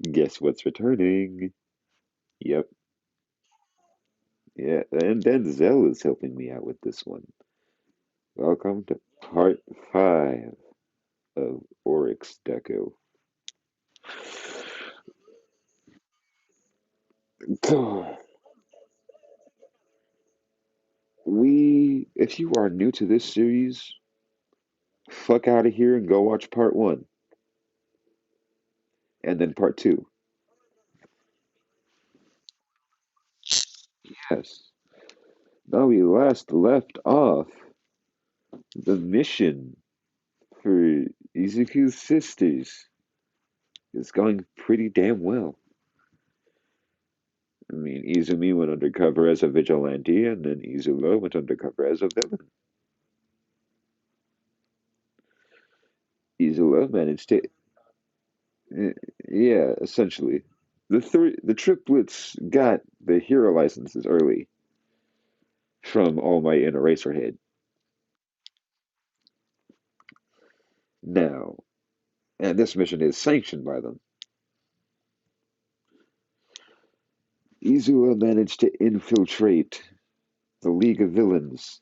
Guess what's returning? Yep. Yeah, and Denzel is helping me out with this one. Welcome to part 5 of Oryx Deku. If you are new to this series, fuck out of here and go watch part 1 and then part 2. Yes. Now we last left off the mission for Izuku's sisters. It's going pretty damn well. I mean, Izumi went undercover as a vigilante, and then Izumo went undercover as a villain. Izumo managed to, eh, yeah, essentially. The triplets got the hero licenses early from All Might and Eraserhead. Now, and this mission is sanctioned by them. Izuo managed to infiltrate the League of Villains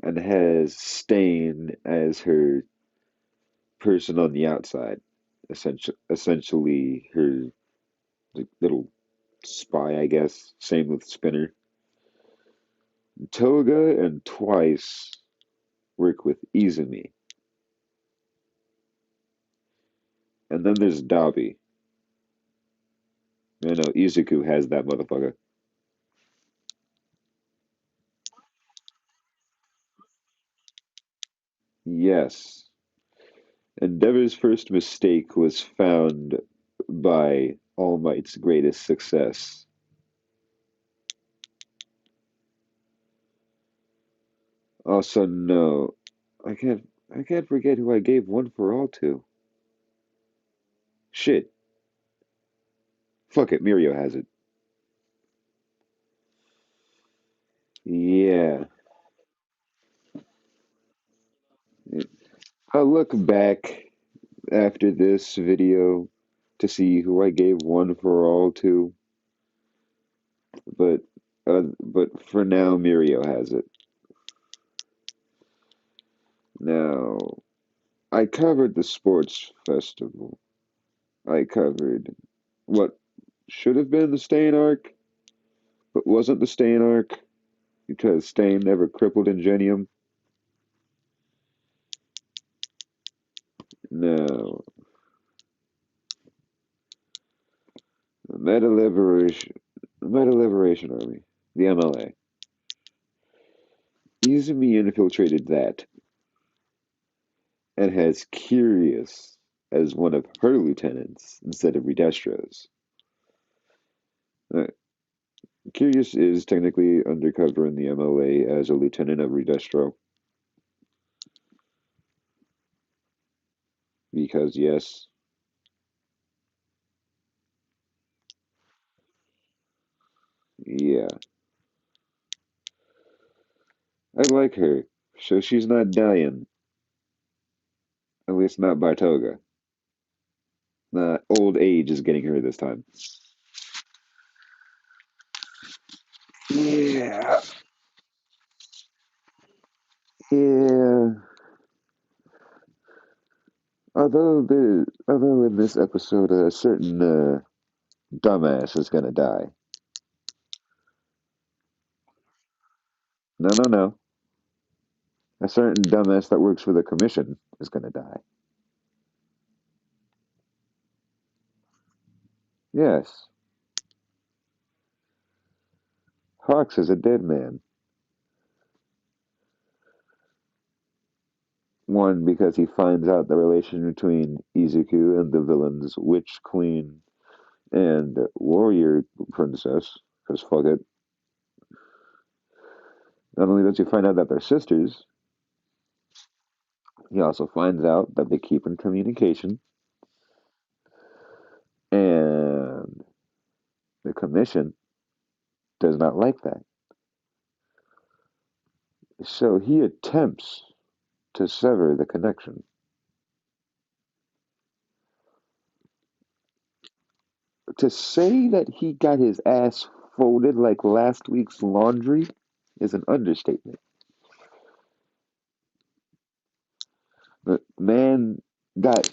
and has Stain as her person on the outside, essentially her little spy, I guess. Same with Spinner. Toga and Twice work with Izumi. And then there's Dabi. I know Izuku has that motherfucker. Yes. Endeavor's first mistake was found by All Might's greatest success. Also, no, I can't forget who I gave one for all to. Shit. Fuck it, Mirio has it. Yeah. I'll look back after this video to see who I gave one for all to, but for now, Mirio has it. Now, I covered the sports festival. I covered what should have been the Stain arc, but wasn't the Stain arc because Stain never crippled Ingenium. No, Meta Liberation, Meta Liberation Army, the MLA. Izumi infiltrated that and has Curious as one of her lieutenants instead of Redestro's. Uh, Curious is technically undercover in the MLA as a lieutenant of Redestro because, yes, yeah, I like her. So she's not dying, at least not by Toga. Old age is getting her this time. Yeah, yeah. Although in this episode a certain dumbass is gonna die. No, no, no. A certain dumbass that works for the commission is gonna die. Yes, Hawks is a dead man. One, because he finds out the relation between Izuku and the villain's witch queen and warrior princess. Because fuck it. Not only does he find out that they're sisters, he also finds out that they keep in communication, and the commission does not like that. So he attempts to sever the connection. To say that he got his ass folded like last week's laundry is an understatement. The got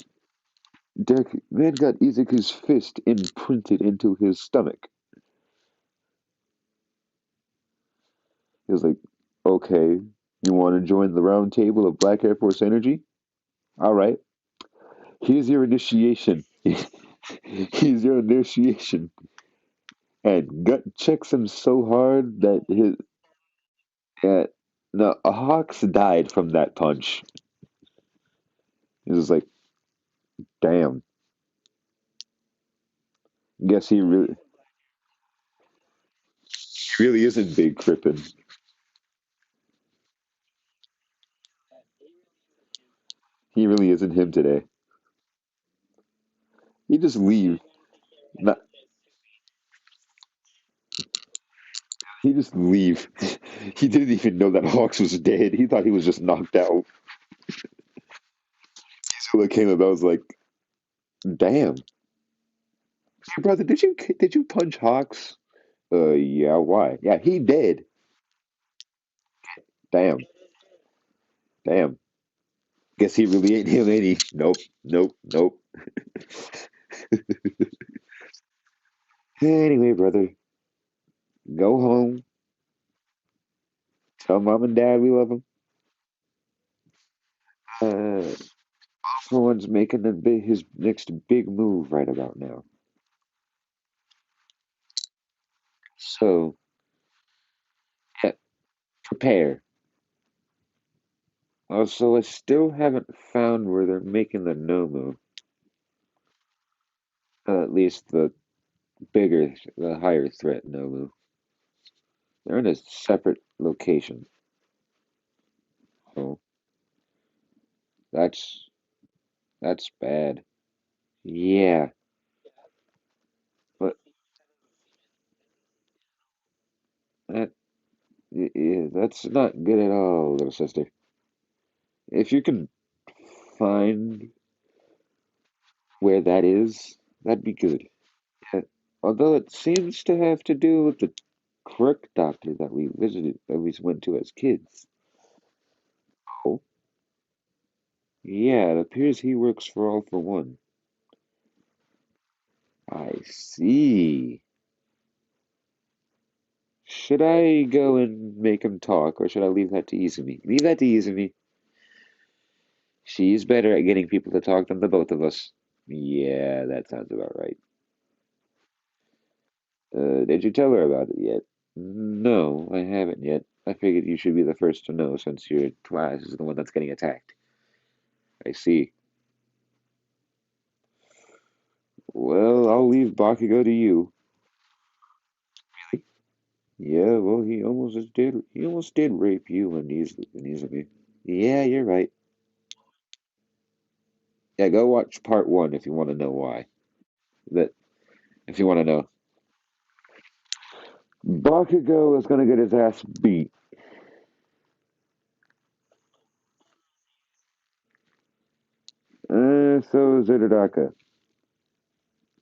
man got Izuku's fist imprinted into his stomach. He was like, "Okay, you want to join the round table of Black Air Force Energy? All right, here's your initiation." Here's your initiation. And gut checks him so hard that his no Hawks died from that punch. It was like, damn. Guess he really isn't Big Crippen. He really isn't him today. He just leave. Not, he just leave. He didn't even know that Hawks was dead. He thought he was just knocked out. So it came about, I was like, damn. Hey, brother, did you punch Hawks? Yeah, why? Yeah, he dead. Damn, damn. Guess he really ain't him, ain't he? Nope, nope, nope. Anyway, brother, go home. Tell mom and dad we love them. Uh, for one's making his next big move right about now. So, yeah, prepare. Also, I still haven't found where they're making the Nomu. At least the higher threat Nomu. They're in a separate location. Oh, that's that's bad. Yeah, but that yeah, that's not good at all, little sister. If you can find where that is, that'd be good. Yeah, although it seems to have to do with the crook doctor that we went to as kids. Oh, yeah, it appears he works for All for One. I see. Should I go and make him talk, or should I leave that to Izumi? Leave that to Izumi. She's better at getting people to talk than the both of us. Yeah, that sounds about right. Did you tell her about it yet? No, I haven't yet. I figured you should be the first to know since your class is the one that's getting attacked. I see. Well, I'll leave Bakugo to you. Yeah, well, he almost did rape you and Izumi. Yeah, you're right. Yeah, go watch part one if you want to know why. That if you want to know. Bakugo is gonna get his ass beat. So is Uraraka,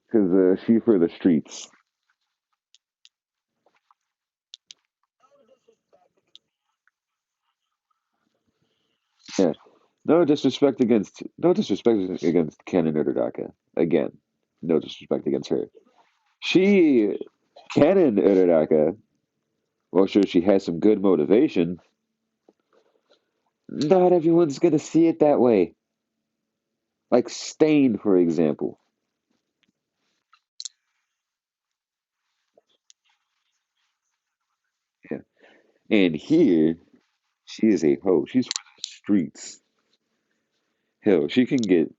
because she for the streets. Yeah. No disrespect against Ken and Uraraka. Again, no disrespect against her. She, Ken and Uraraka, well, sure, she has some good motivation. Not everyone's gonna see it that way. Like Stain, for example. Yeah. And here, she is a hoe. She's for the streets. Hell, she can get,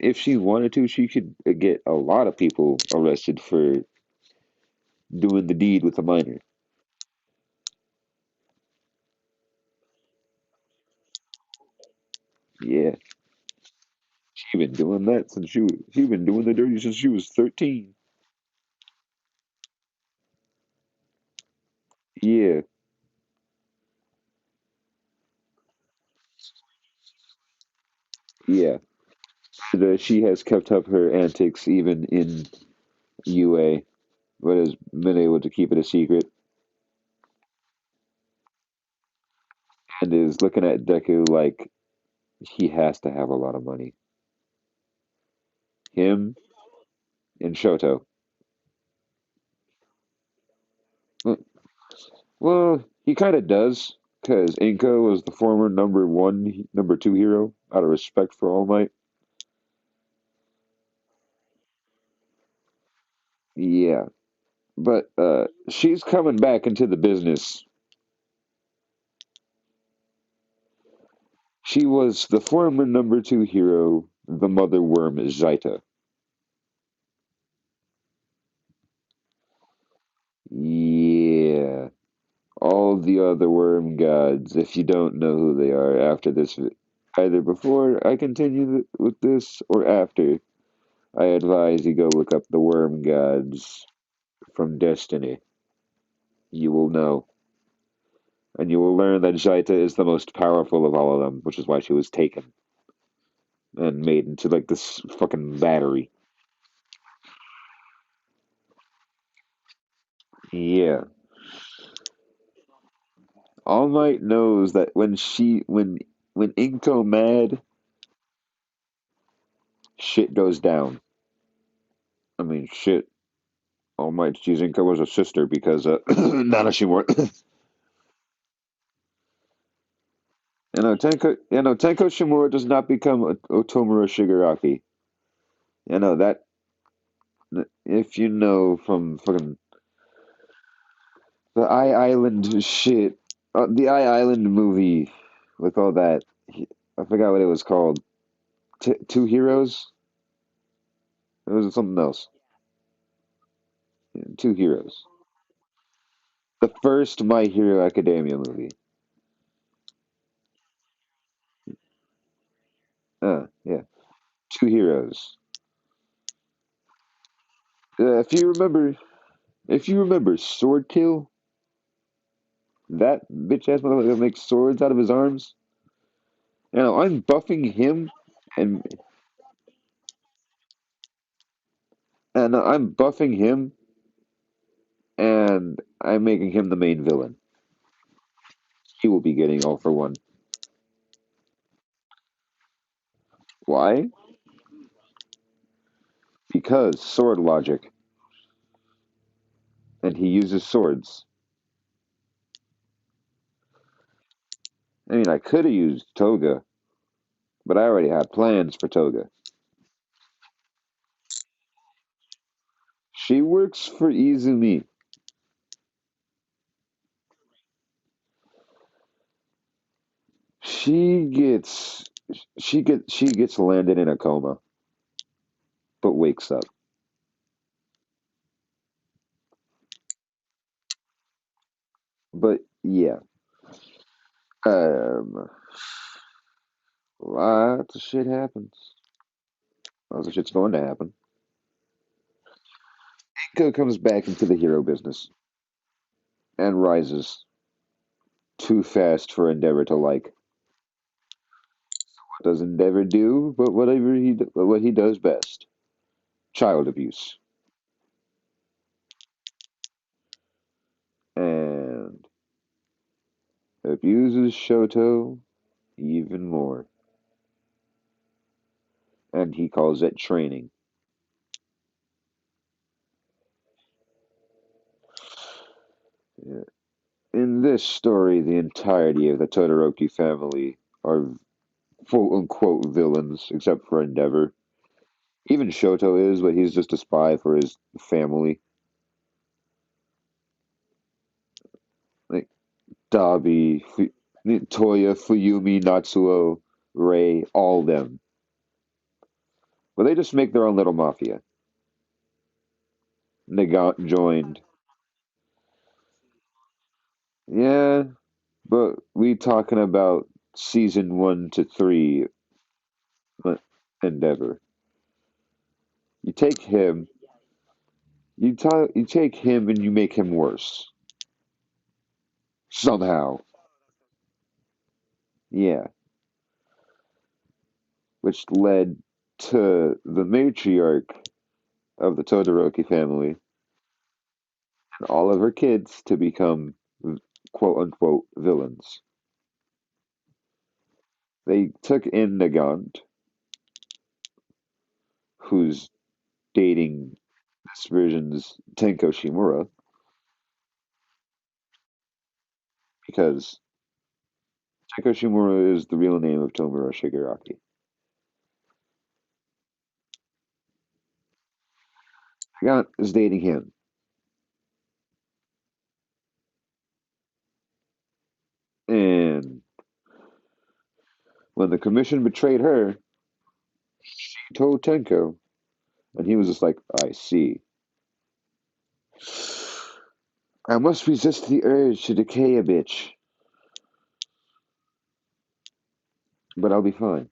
if she wanted to, she could get a lot of people arrested for doing the deed with a minor. Yeah, she been doing that since she been doing the dirty since she was 13. Yeah, yeah. She has kept up her antics even in UA, but has been able to keep it a secret and is looking at Deku like he has to have a lot of money. Him and Shoto. Well, he kind of does, because Inko was the former number one, number two hero, out of respect for All Might. Yeah, but she's coming back into the business. She was the former number two hero, the mother worm Zaita. Yeah, all the other worm gods, if you don't know who they are after this, either before I continue with this or after, I advise you go look up the worm gods from Destiny. You will know. And you will learn that Jaita is the most powerful of all of them, which is why she was taken and made into like this fucking battery. Yeah. All Might knows that when Inko mad, shit goes down. I mean shit. All Might sees Inko as a sister because Nanashimura Tenko Shimura does not become Otomura Shigaraki. That if you know from fucking the Eye Island shit, the Eye Island movie with all that. I forgot what it was called. Two Heroes. It was something else. Yeah, Two Heroes. The first My Hero Academia movie. Yeah. Two Heroes. If you remember Sword Kill, that bitch ass motherfucker that makes swords out of his arms. I'm buffing him, and I'm buffing him, and I'm making him the main villain. He will be getting all for one. Why? Because sword logic, and he uses swords. I mean, I could have used Toga, but I already had plans for Toga. She works for Izumi. She gets she gets landed in a coma, but wakes up. But yeah, um, lots of shit happens. Lots of shit's going to happen. Inko comes back into the hero business and rises too fast for Endeavor to like. What does Endeavor do? But what he does best: child abuse, and abuses Shoto even more, and he calls it training. Yeah. In this story, the entirety of the Todoroki family are quote unquote villains, except for Endeavor. Even Shoto is, but he's just a spy for his family. Like Dabi, Toya, Fuyumi, Natsuo, Rei, all them. But they just make their own little mafia. They got joined. Yeah, but we talking about season 1 to 3 Endeavor. You take him, you take him, and you make him worse somehow. Yeah, which led to the matriarch of the Todoroki family and all of her kids to become quote unquote villains. They took in Nagant, who's dating this version's Tenko Shimura, because Tenko Shimura is the real name of Tomura Shigaraki. Nagant is dating him. And when the commission betrayed her, she told Tenko, and he was just like, I see. I must resist the urge to decay a bitch, but I'll be fine.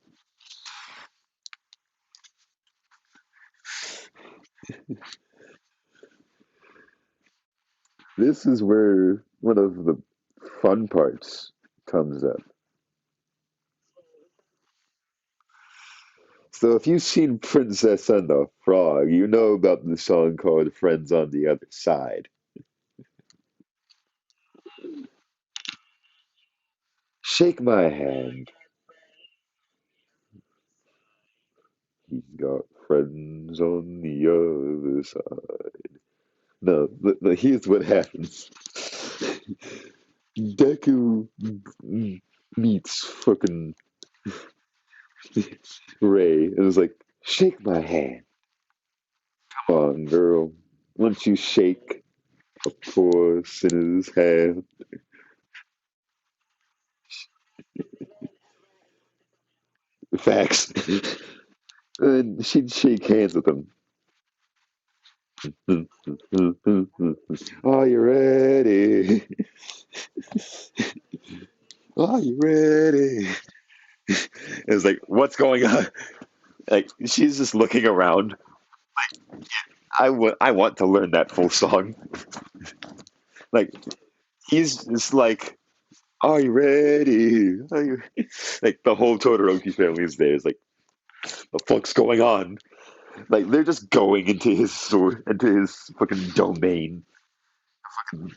This is where one of the fun parts comes up. So if you've seen Princess and the Frog, you know about the song called Friends on the Other Side. Shake my hand. He's got friends on the other side. No, but here's what happens. Deku meets fucking Ray and is like, shake my hand. Come on, girl. Once you shake a poor sinner's hand. Facts. And she'd shake hands with him. Are you ready? Are you ready? It's like, what's going on? Like, she's just looking around. I want to learn that full song. Like, he's just like, are you ready? Are you... Like, the whole Todoroki family is there. It's like, the fuck's going on? Like, they're just going into his fucking domain, his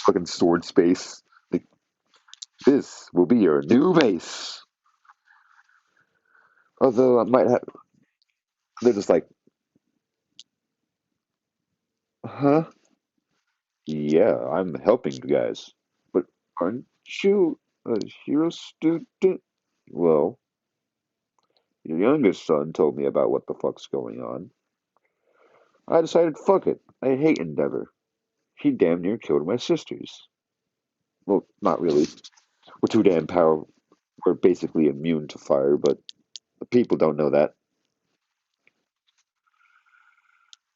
fucking sword space. Like, this will be your new base. Although I might have, they're just like, huh? Yeah, I'm helping you guys. But aren't you a hero student? Well, your youngest son told me about what the fuck's going on. I decided, fuck it. I hate Endeavor. He damn near killed my sisters. Well, not really. We're too damn powerful. We're basically immune to fire, but the people don't know that.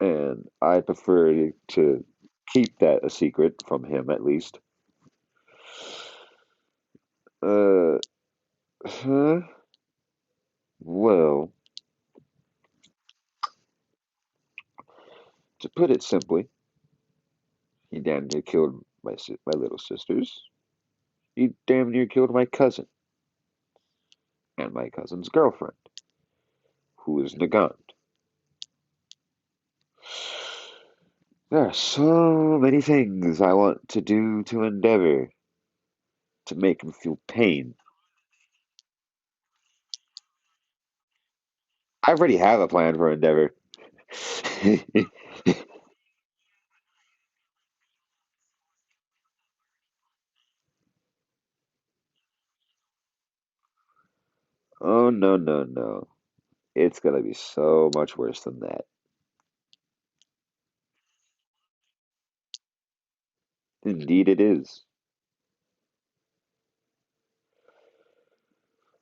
And I prefer to keep that a secret from him, at least. Uh, huh? Well, to put it simply, he damn near killed my little sisters. He damn near killed my cousin and my cousin's girlfriend, who is Nagant. There are so many things I want to do to Endeavor to make him feel pain. I already have a plan for Endeavor. Oh, no, no, no. It's gonna be so much worse than that. Indeed, it is.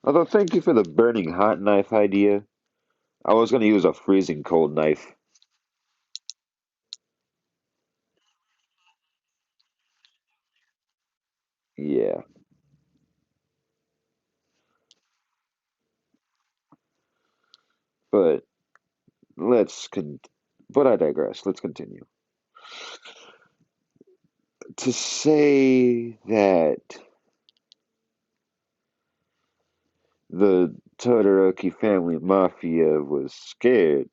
Although, thank you for the burning hot knife idea. I was gonna use a freezing cold knife. Yeah, but let's con. But I digress. Let's continue. To say that the Todoroki family mafia was scared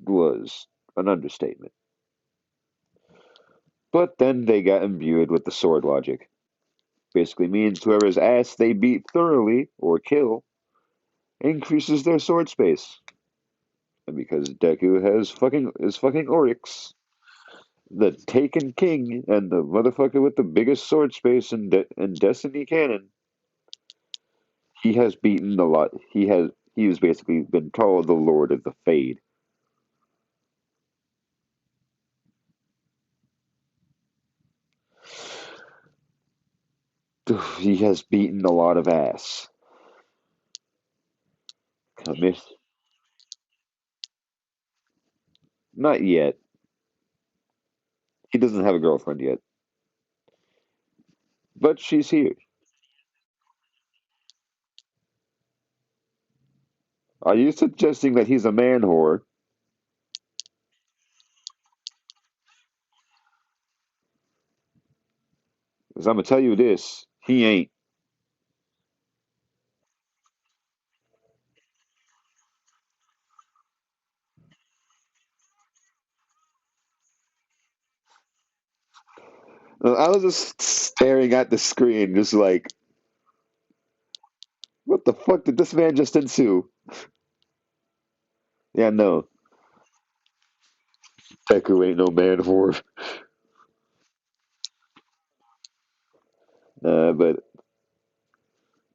was An understatement. But then they got imbued with the sword logic. Basically means whoever's ass they beat thoroughly or kill increases their sword space. And because Deku is fucking Oryx, the Taken King and the motherfucker with the biggest sword space in Destiny canon, he has beaten a lot. He has basically been called the Lord of the Fade. He has beaten a lot of ass. Commis- Not yet. He doesn't have a girlfriend yet, but she's here. Are you suggesting that he's a man whore? Because I'm gonna tell you this, he ain't. I was just staring at the screen, just like, what the fuck did this man just ensue? Yeah, no, Deku ain't no man whore. But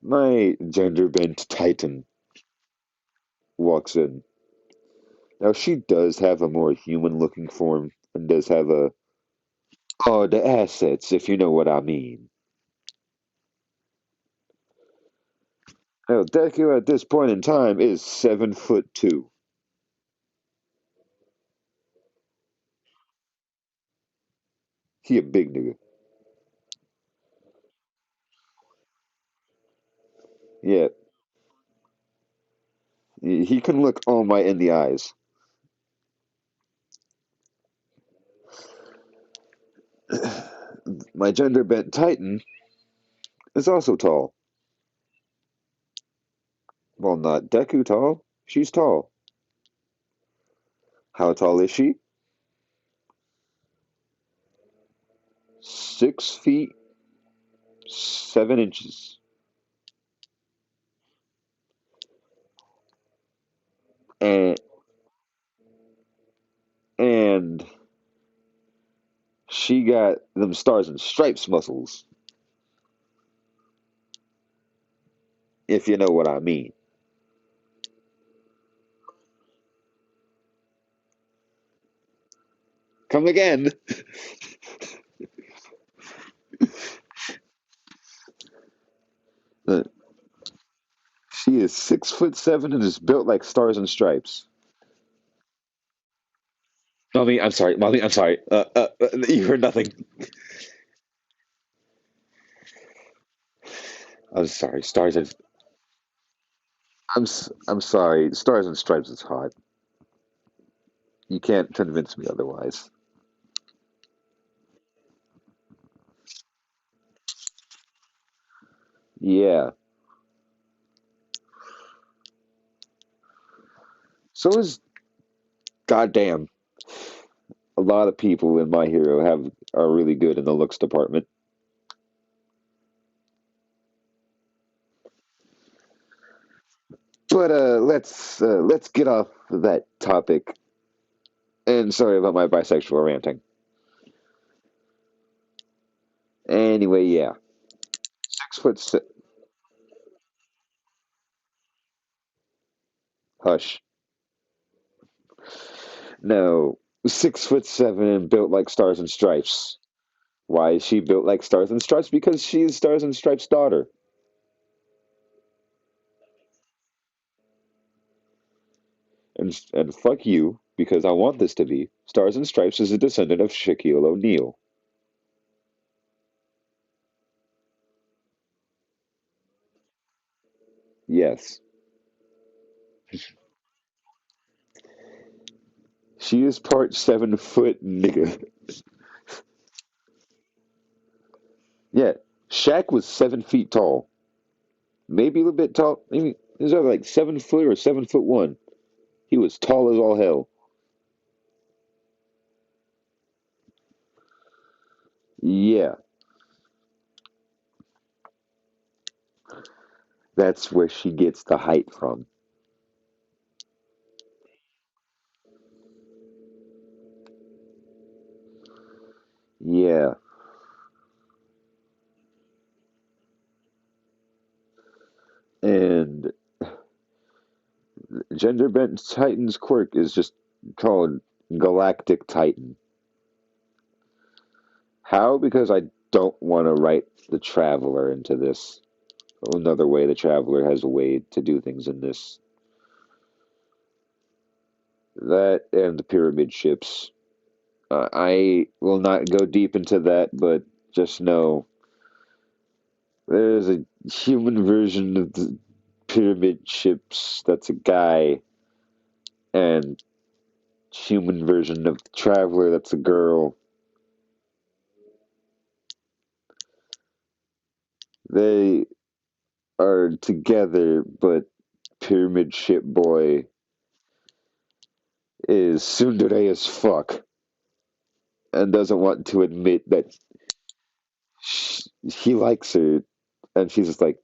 my gender bent titan walks in. Now she does have a more human looking form and does have the assets, if you know what I mean. Now Deku at this point in time is 7'2". He a big nigga. Yeah, he can look All Might in the eyes. My gender bent titan is also tall. Well, not Deku tall. She's tall. How tall is she? 6 feet 7 inches. And and she got them stars and stripes muscles, if you know what I mean. Come again. Uh, She is 6'7" and is built like stars and stripes. Mommy, I'm sorry. Mommy, I'm sorry. You heard nothing. I'm sorry. Stars and I'm sorry. Stars and stripes is hot. You can't convince me otherwise. Yeah. So is goddamn a lot of people in My Hero are really good in the looks department. But let's get off that topic. And sorry about my bisexual ranting. Anyway, yeah, 6'6". Hush. No, 6'7" and built like Stars and Stripes. Why is she built like Stars and Stripes? Because she's Stars and Stripes' daughter. And fuck you, because I want this to be. Stars and Stripes is a descendant of Shaquille O'Neal. Yes, she is part 7 foot nigga. Yeah, Shaq was 7 feet tall. Maybe a little bit tall. Maybe he was either like 7 foot or 7'1". He was tall as all hell. Yeah, that's where she gets the height from. Yeah, and gender bent Titan's quirk is just called Galactic Titan. How? Because I don't want to write the Traveler into this. Another way the Traveler has a way to do things in this. That and the pyramid ships. I will not go deep into that, but just know there's a human version of the pyramid ships that's a guy, and human version of the Traveler that's a girl. They are together, but Pyramid Ship Boy is tsundere as fuck and doesn't want to admit that he likes her. And she's just like,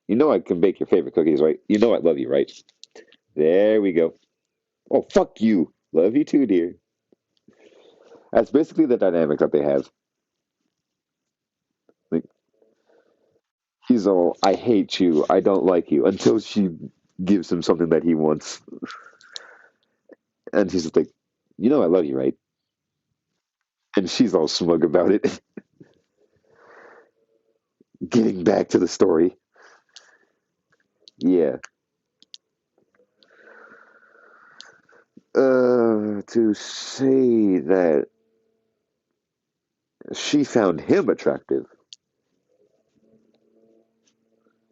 you know, I can bake your favorite cookies, right? You know, I love you, right? There we go. Oh, fuck you. Love you too, dear. That's basically the dynamic that they have. Like, he's all, I hate you, I don't like you, until she gives him something that he wants. And he's just like, you know, I love you, right? And she's all smug about it. Getting back to the story. Yeah. To say that she found him attractive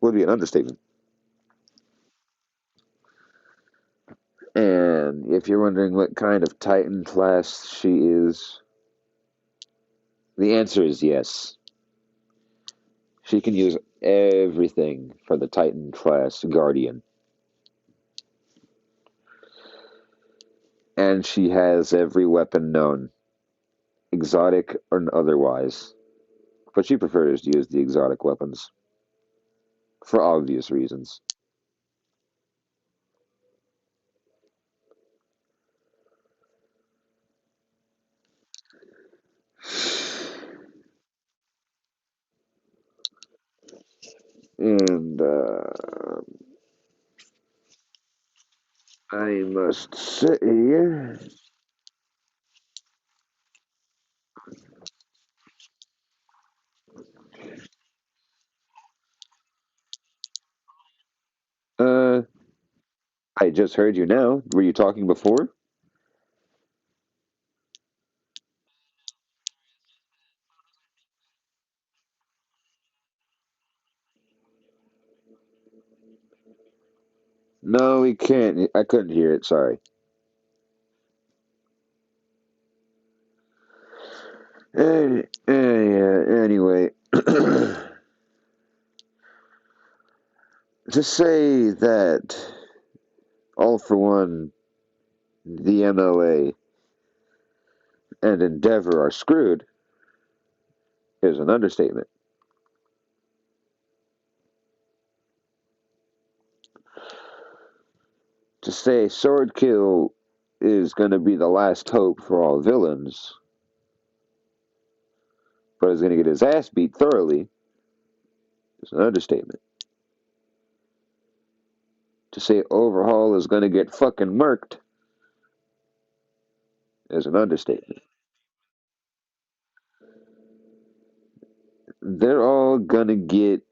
would be an understatement. And if you're wondering what kind of Titan class she is, the answer is yes. She can use everything for the Titan class Guardian. And she has every weapon known, exotic or otherwise. But she prefers to use the exotic weapons for obvious reasons. And I must say, uh, I just heard you now. Were you talking before? No, we can't. I couldn't hear it. Sorry. Yeah, anyway, to say that all for one, the MLA and Endeavor are screwed is an understatement. To say Sword Kill is going to be the last hope for all villains, but is going to get his ass beat thoroughly is an understatement. To say Overhaul is going to get fucking murked is an understatement. They're all going to get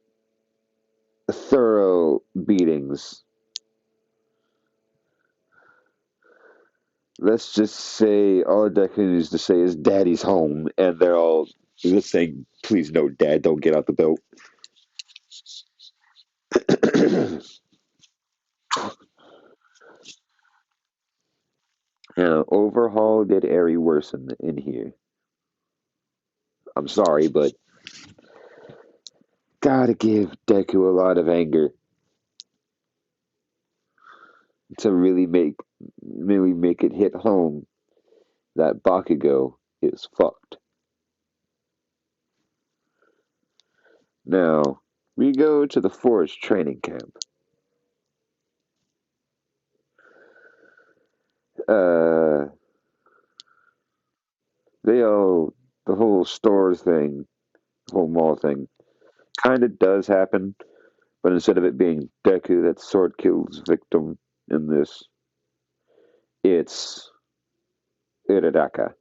thorough beatings. Let's just say all Deku needs to say is "Daddy's home," and they're all just saying, "Please, no, Dad, don't get out the boat." Overhaul did Eri worse in here. I'm sorry, but gotta give Deku a lot of anger to really make it hit home that Bakugo is fucked. Now, we go to the forest training camp. Uh, they all, the whole store thing, the whole mall thing, kind of does happen, but instead of it being Deku that sword kills victim in this, it's Iridaka.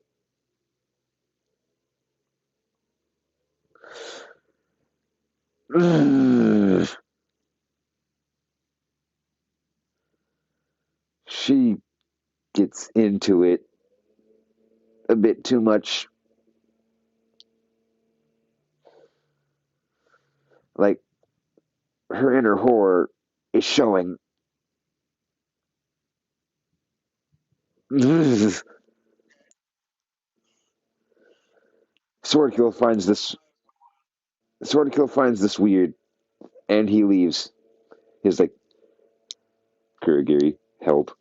She gets into it a bit too much. Like, her inner horror is showing. Swordkill finds this. Swordkill finds this weird, and he leaves. He's like, Kurogiri, help!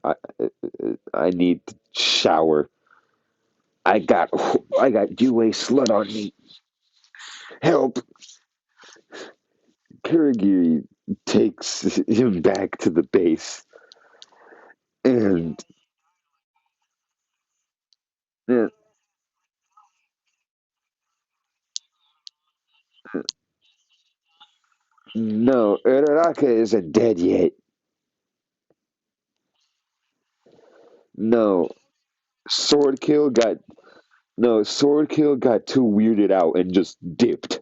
I need to shower. I got I got UA slut on me. Help! Kurogiri takes him back to the base, and uh, no, Uraraka isn't dead yet. No, Swordkill got Swordkill got too weirded out and just dipped.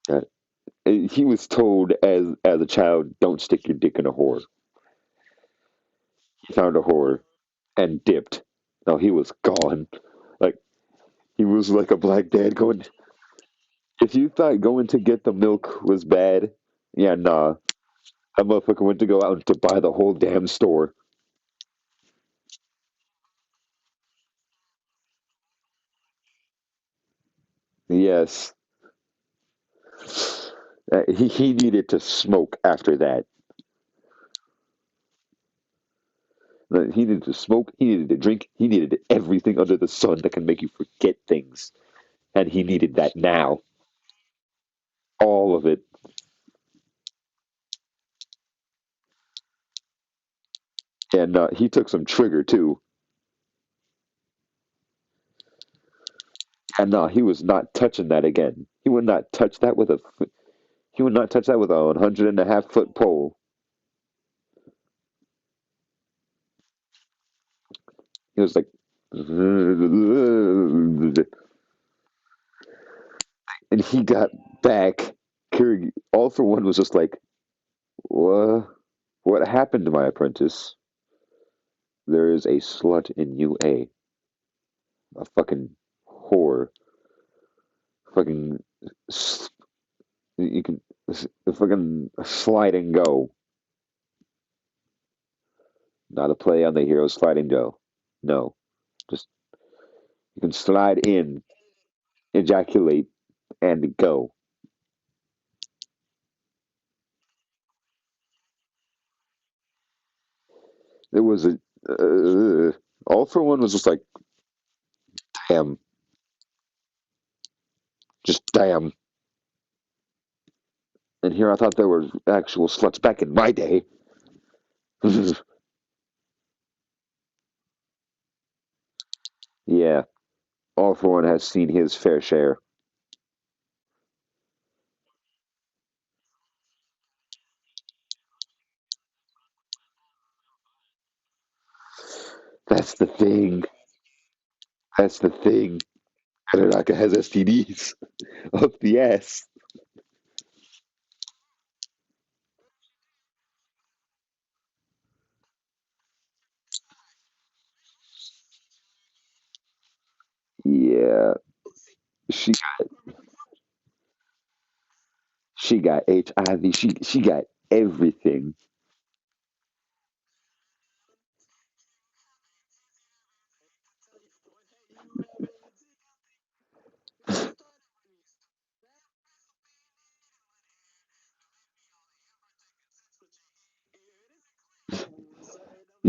Uh, he was told as a child, "Don't stick your dick in a whore." He found a whore and dipped. No, he was gone. Like he was like a black dad going. If you thought going to get the milk was bad, yeah, nah. That motherfucker went to go out to buy the whole damn store. Yes, he needed to smoke after that. He needed to smoke. He needed to drink. He needed everything under the sun that can make you forget things, and he needed that now. All of it. And he took some trigger too. And he was not touching that again. He would not touch that with a. He would not touch that with a 100.5 foot pole. He was like, and he got back. All for one was just like, what? What happened to my apprentice? There is a slut in UA, a fucking whore, fucking. You can fucking slide and go, not a play on the hero slide and go. No, just you can slide in, ejaculate, and go. There was a all for one was just like, damn, just damn. And here I thought there were actual sluts back in my day. Yeah, all for one has seen his fair share. That's the thing. That's the thing. Hadaraka has STDs up the ass. Yeah, she she got HIV. She got everything.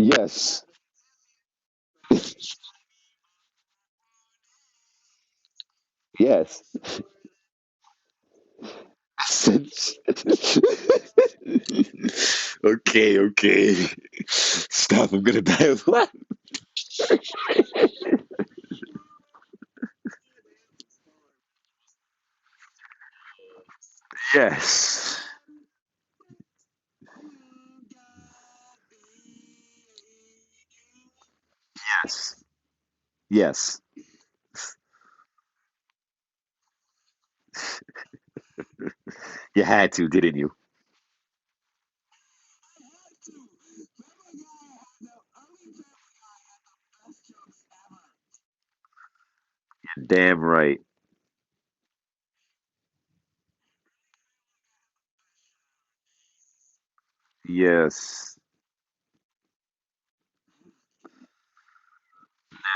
Yes. Yes. Since- okay, okay. Stop, I'm gonna die of laugh. Yes. Yes. Yes. You had to, didn't you? Damn right. Yes.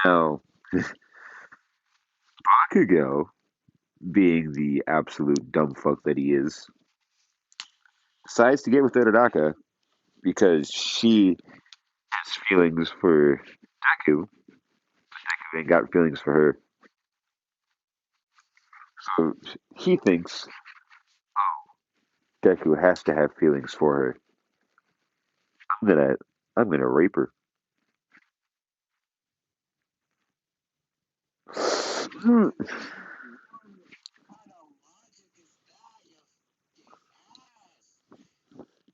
Now, Bakugo, being the absolute dumb fuck that he is, decides to get with Uraraka because she has feelings for Deku and got feelings for her. So he thinks Deku has to have feelings for her. I'm gonna, I'm gonna rape her.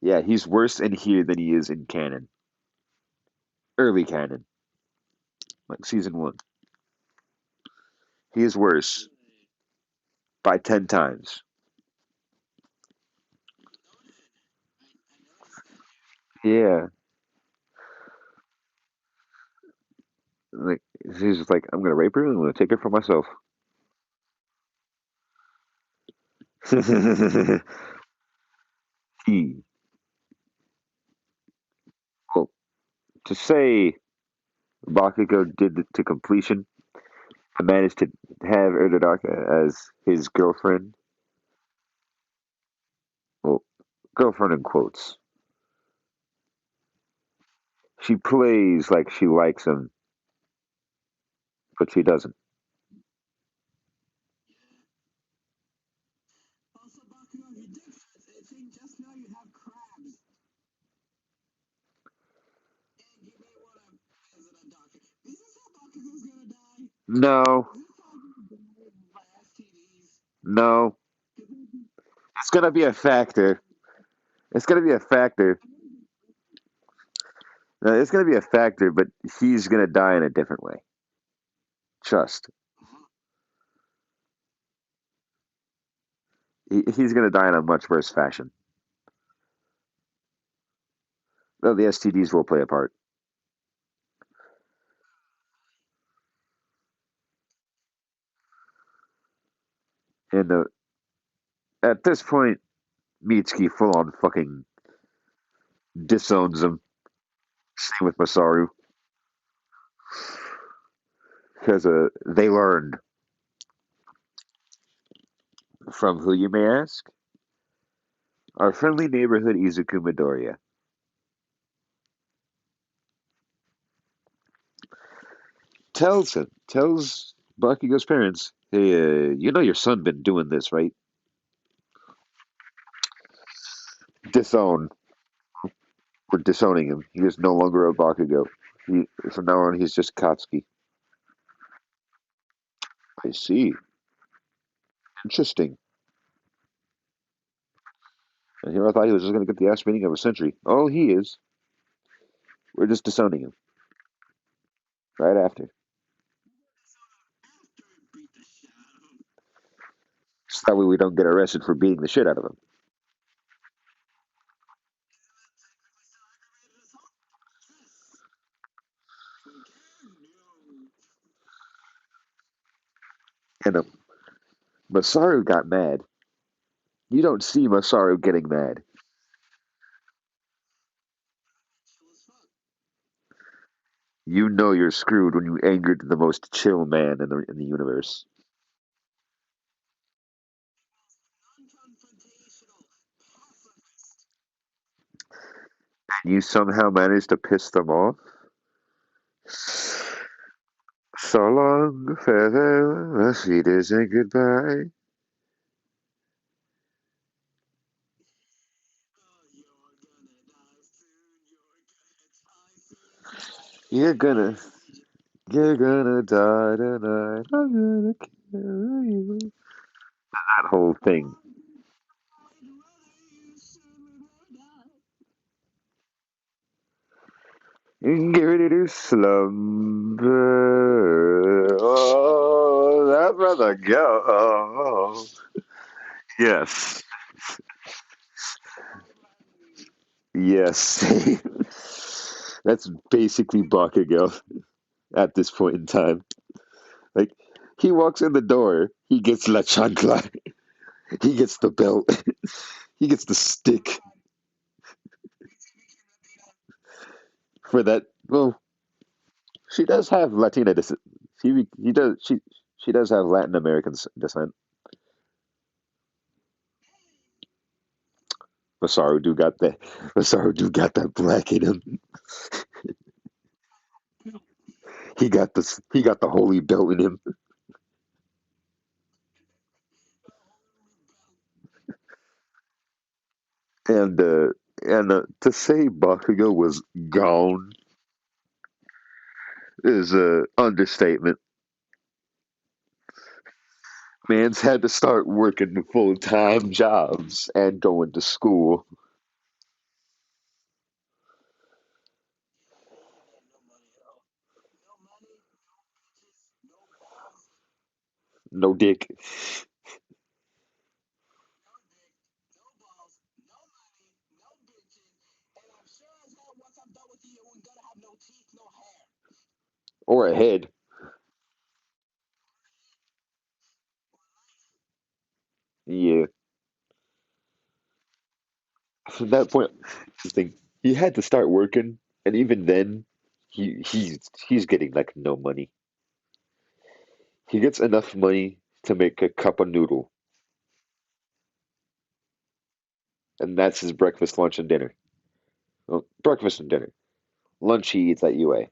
Yeah, he's worse in here than he is in canon, early canon, like season one. He is worse by 10 times. Yeah, like he's just like, I'm gonna rape her and I'm gonna take her for myself. he, well, to say Bakugo did it to completion and managed to have Uraraka as his girlfriend. Well, girlfriend in quotes. She plays like she likes him, but she doesn't. No, no. It's gonna be a factor. It's gonna be a factor. It's gonna be a factor, but he's gonna die in a different way. Trust. He's gonna die in a much worse fashion. Though the STDs will play a part. And at this point, Mitsuki full on fucking disowns him. Same with Masaru. Because they learned from who you may ask? Our friendly neighborhood Izuku Midoriya. Tells Bakugo's parents, hey, you know your son been doing this, right? Disown. We're disowning him. He is no longer a Bakugo. From now on, he's just Katsuki. I see. Interesting. And here I thought he was just going to get the ass beating of a century. Oh, he is. We're just disowning him right after. So that way we don't get arrested for beating the shit out of him. And Masaru got mad. You don't see Masaru getting mad. You know you're screwed when you angered the most chill man in the universe. You somehow managed to piss them off. So long, farewell, a sweet isn't goodbye. You're gonna, you're gonna die tonight. I'm gonna kill you. That whole thing. Get ready to slumber. Oh, that brother go. Yes. Yes. That's basically Bakugo at this point in time. Like, he walks in the door, he gets La Chancla, he gets the belt, he gets the stick for that. Well, she does have Latina descent. He does she does have Latin American descent. Masaru do got that black in him. He got the holy belt in him. And to say Bakugo was gone is a understatement. Man's had to start working full time jobs and going to school. No dick. Or a head. Yeah. From that point, the thing he had to start working, and even then, he's getting like no money. He gets enough money to make a cup of noodle, and that's his breakfast, lunch, and dinner. Well, breakfast and dinner. Lunch he eats at UA.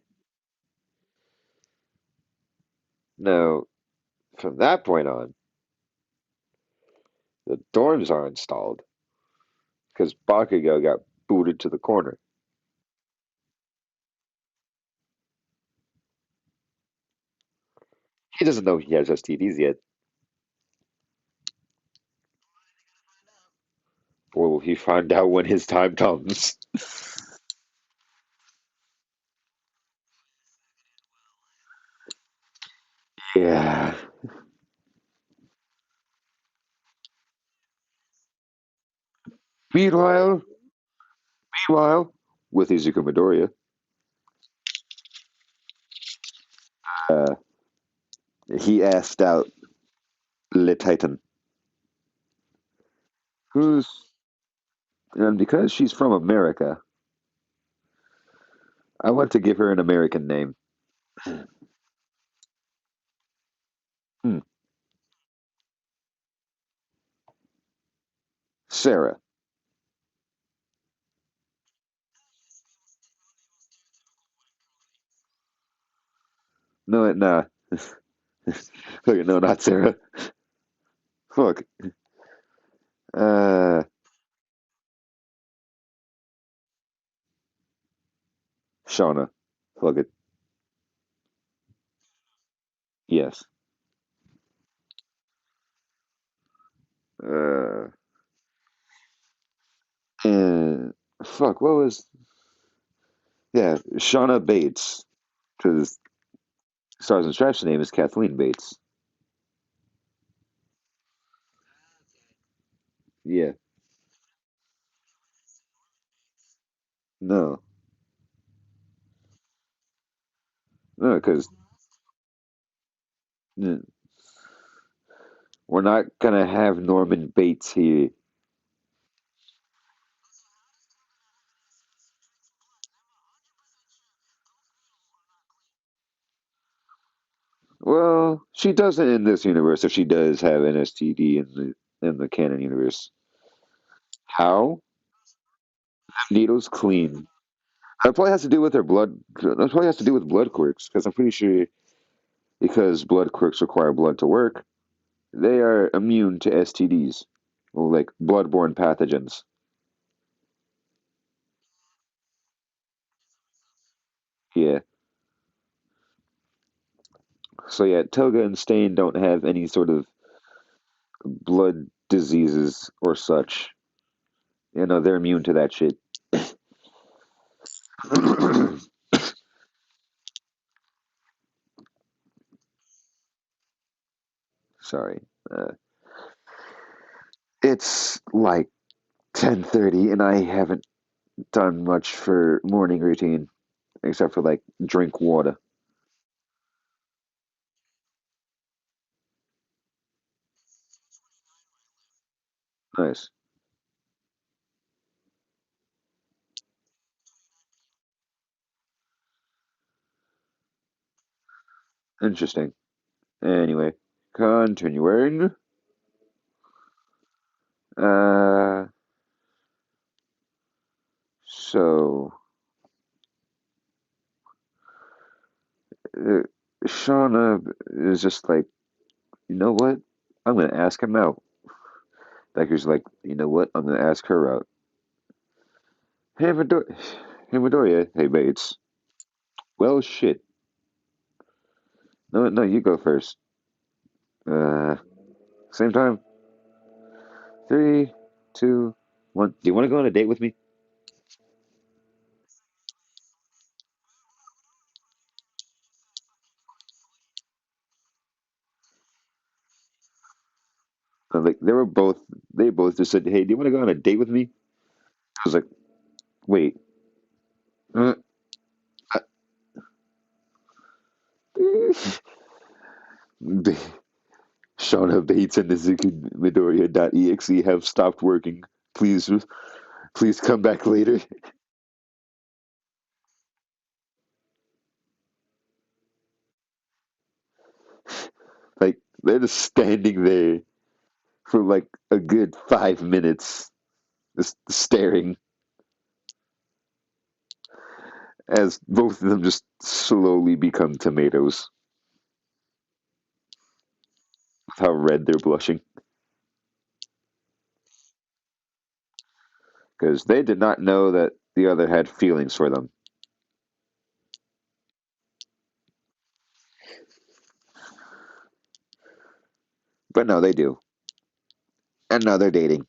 Now, from that point on, the dorms are installed because Bakugo got booted to the corner. He doesn't know he has STDs yet. Or will he find out when his time comes? Yeah. Meanwhile, meanwhile, with Izuku Midoriya, uh, he asked out Le Titan, who's and because she's from America, I want to give her an American name. Hmm. Sarah. No, nah. Look, no, not Sarah. Fuck. Uh, Shauna. Fuck it. Yes. Uh, and fuck. What was? Yeah, Shauna Bates. Because Stars and Stripes' name is Kathleen Bates. Yeah. No. No, because we're not gonna have Norman Bates here. Well, she doesn't in this universe. If she does have an STD in the canon universe, how? Needle's clean. That probably has to do with their blood. That probably has to do with blood quirks, because I'm pretty sure because blood quirks require blood to work, they are immune to STDs, or like bloodborne pathogens. Yeah. So yeah, Toga and Stain don't have any sort of blood diseases or such. You know, they're immune to that shit. Sorry. Uh, it's like 10:30 and I haven't done much for morning routine except for like drink water. Nice. Interesting. Anyway, continuing. Uh, so uh, Shauna is just like, you know what? I'm gonna ask him out. Decker's like, you know what? I'm gonna ask her out. Hey, hey, Midoriya. Hey, Bates. Well, shit. No, no, you go first. Uh, Same time. Three, two, one. Do you want to go on a date with me? Like they were both. They both just said, "Hey, do you want to go on a date with me?" I was like, "Wait." Uh, uh, Shauna Bates and Nizuki Midoriya.exe have stopped working. Please, please come back later. Like they're just standing there for like a good 5 minutes, just staring as both of them just slowly become tomatoes. With how red they're blushing because they did not know that the other had feelings for them. But no, they do, and now they're dating.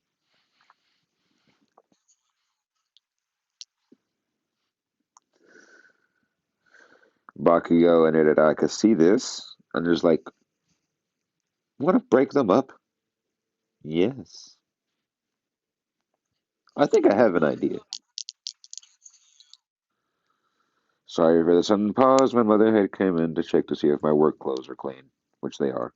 Bakugo and Uraraka see this, and there's like, want to break them up? Yes. I think I have an idea. Sorry for the sudden pause. My mother had come in to check to see if my work clothes are clean, which they are.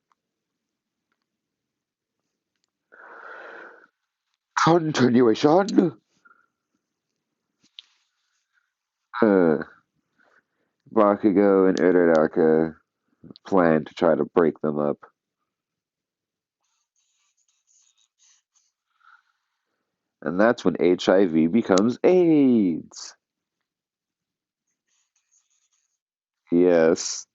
Continuation. Uh, Bakugo and Uraraka plan to try to break them up, and that's when HIV becomes AIDS. Yes.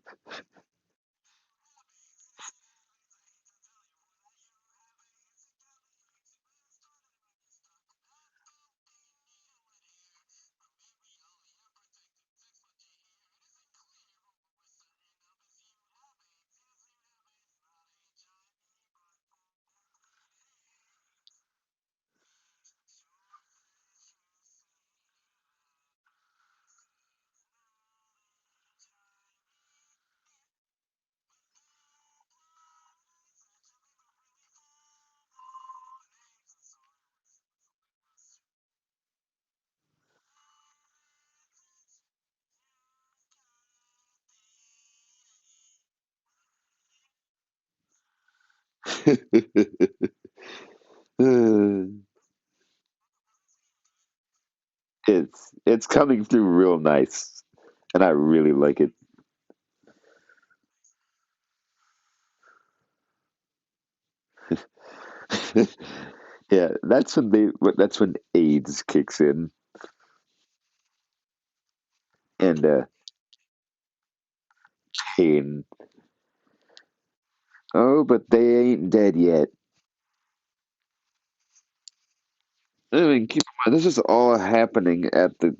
It's coming through real nice, and I really like it. Yeah, that's when AIDS kicks in. and Pain. Oh, but they ain't dead yet. I mean, keep in mind, this is all happening at the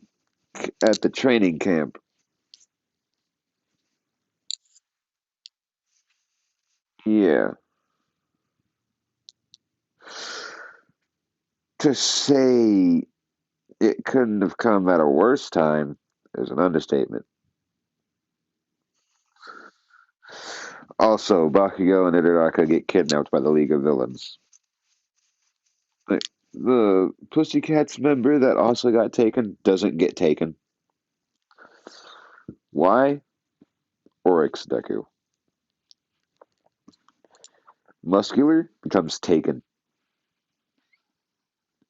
training camp. Yeah. To say it couldn't have come at a worse time is an understatement. Also, Bakugo and Uraraka get kidnapped by the League of Villains. The Pussycats member that also got taken doesn't get taken. Why? Oryx deku. Muscular becomes taken.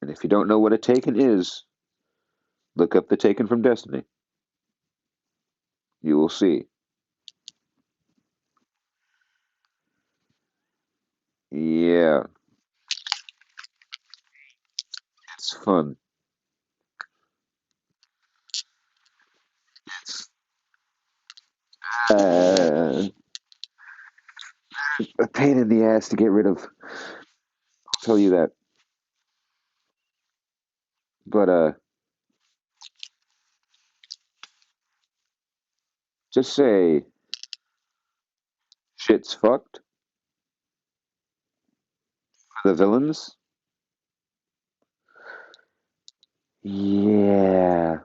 And if you don't know what a taken is, look up the Taken from Destiny. You will see. Yeah, it's fun. Uh, a pain in the ass to get rid of. I'll tell you that. But just say shit's fucked. The villains. Yeah.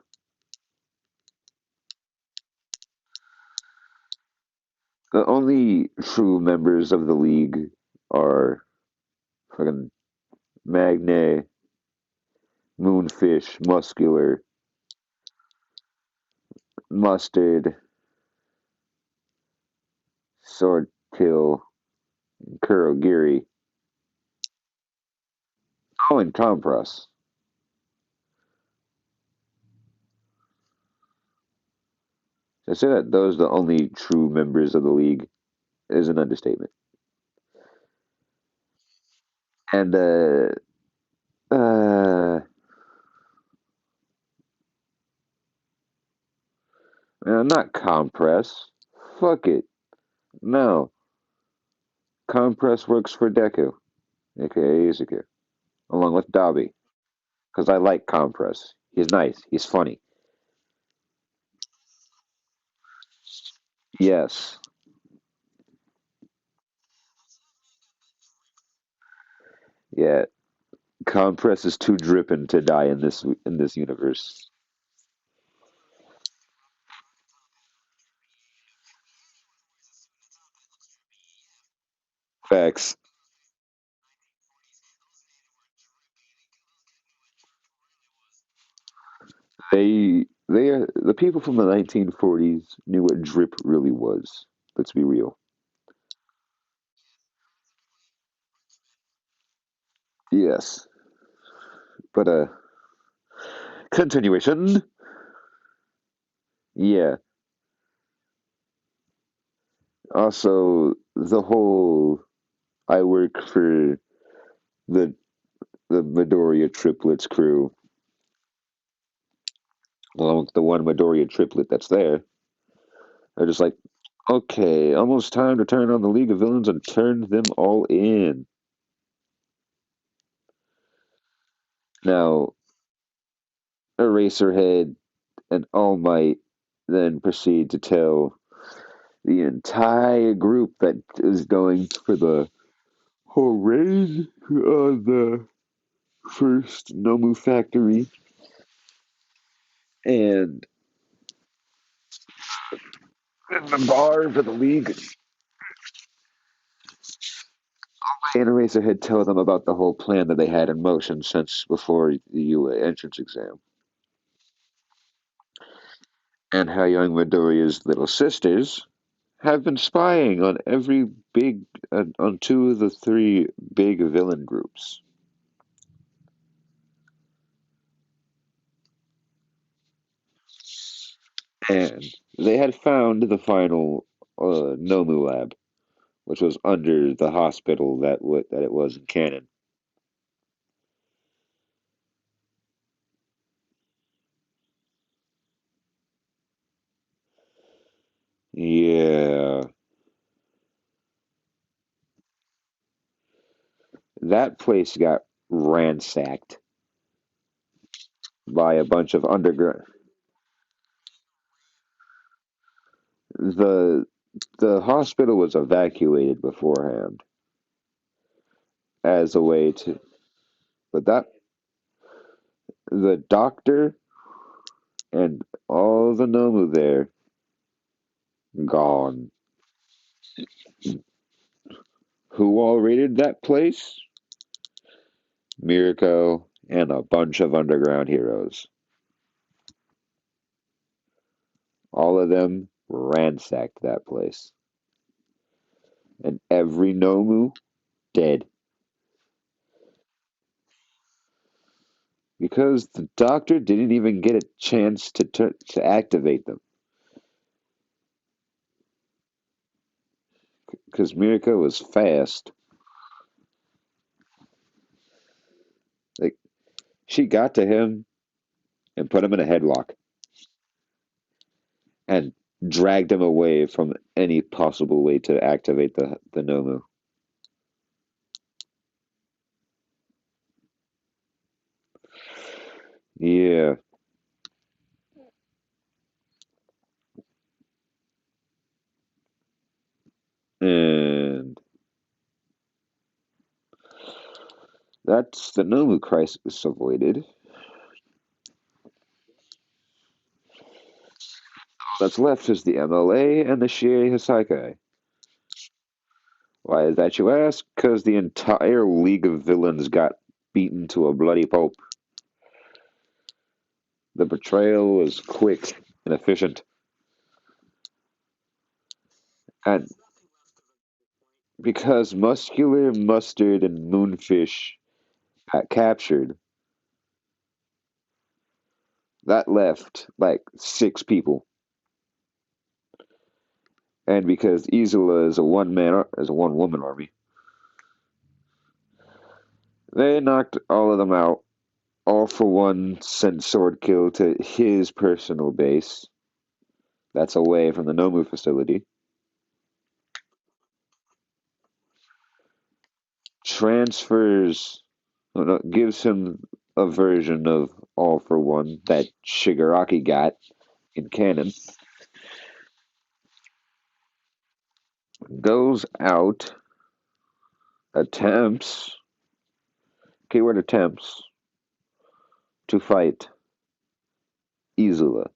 The only true members of the league are fucking Magne, Moonfish, Muscular, Mustard, Swordkill, Kurogiri. Oh, and Compress. To say that those are the only true members of the league is an understatement. And uh, not Compress. Fuck it. No, Compress works for Deku, aka Izuku, along with Dabi, because I like Compress. He's nice. He's funny. Yes. Yeah. Compress is too drippin' to die in this universe. Facts. The people from the 1940s knew what drip really was. Let's be real. Yes. But continuation. Yeah. Also, the whole I work for the the Midoriya triplets crew, along with the one Midoriya triplet that's there. They're just like, okay, almost time to turn on the League of Villains and turn them all in. Now, Eraserhead and All Might then proceed to tell the entire group that is going for the whole raid on the first Nomu factory and in the bar for the league. And Eraserhead tell them about the whole plan that they had in motion since before the UA entrance exam, and how young Midoriya's little sisters have been spying on every big, on two of the three big villain groups. And they had found the final Nomu lab, which was under the hospital that it was in canon. Yeah, that place got ransacked by a bunch of underground. The the hospital was evacuated beforehand as a way to, but that the doctor and all the Nomu there gone. Who all raided that place? Mirko and a bunch of underground heroes. All of them ransacked that place. And every Nomu dead. Because the doctor didn't even get a chance to activate them. Because Mirko was fast. Like, she got to him and put him in a headlock and dragged him away from any possible way to activate the Nomu. Yeah. And that's the Nomu crisis avoided. That's left is the MLA and the Shiei Hisakai. Why is that, you ask? Because the entire League of Villains got beaten to a bloody pulp. The betrayal was quick and efficient. And because Muscular, Mustard, and Moonfish got captured, that left like 6 people. And because Isola is a one woman army, they knocked all of them out. All for One sent Swordkill to his personal base. That's away from the Nomu facility. Transfers, no, no, gives him a version of All for One that Shigaraki got in canon. Goes out, attempts, keyword attempts, to fight Isola.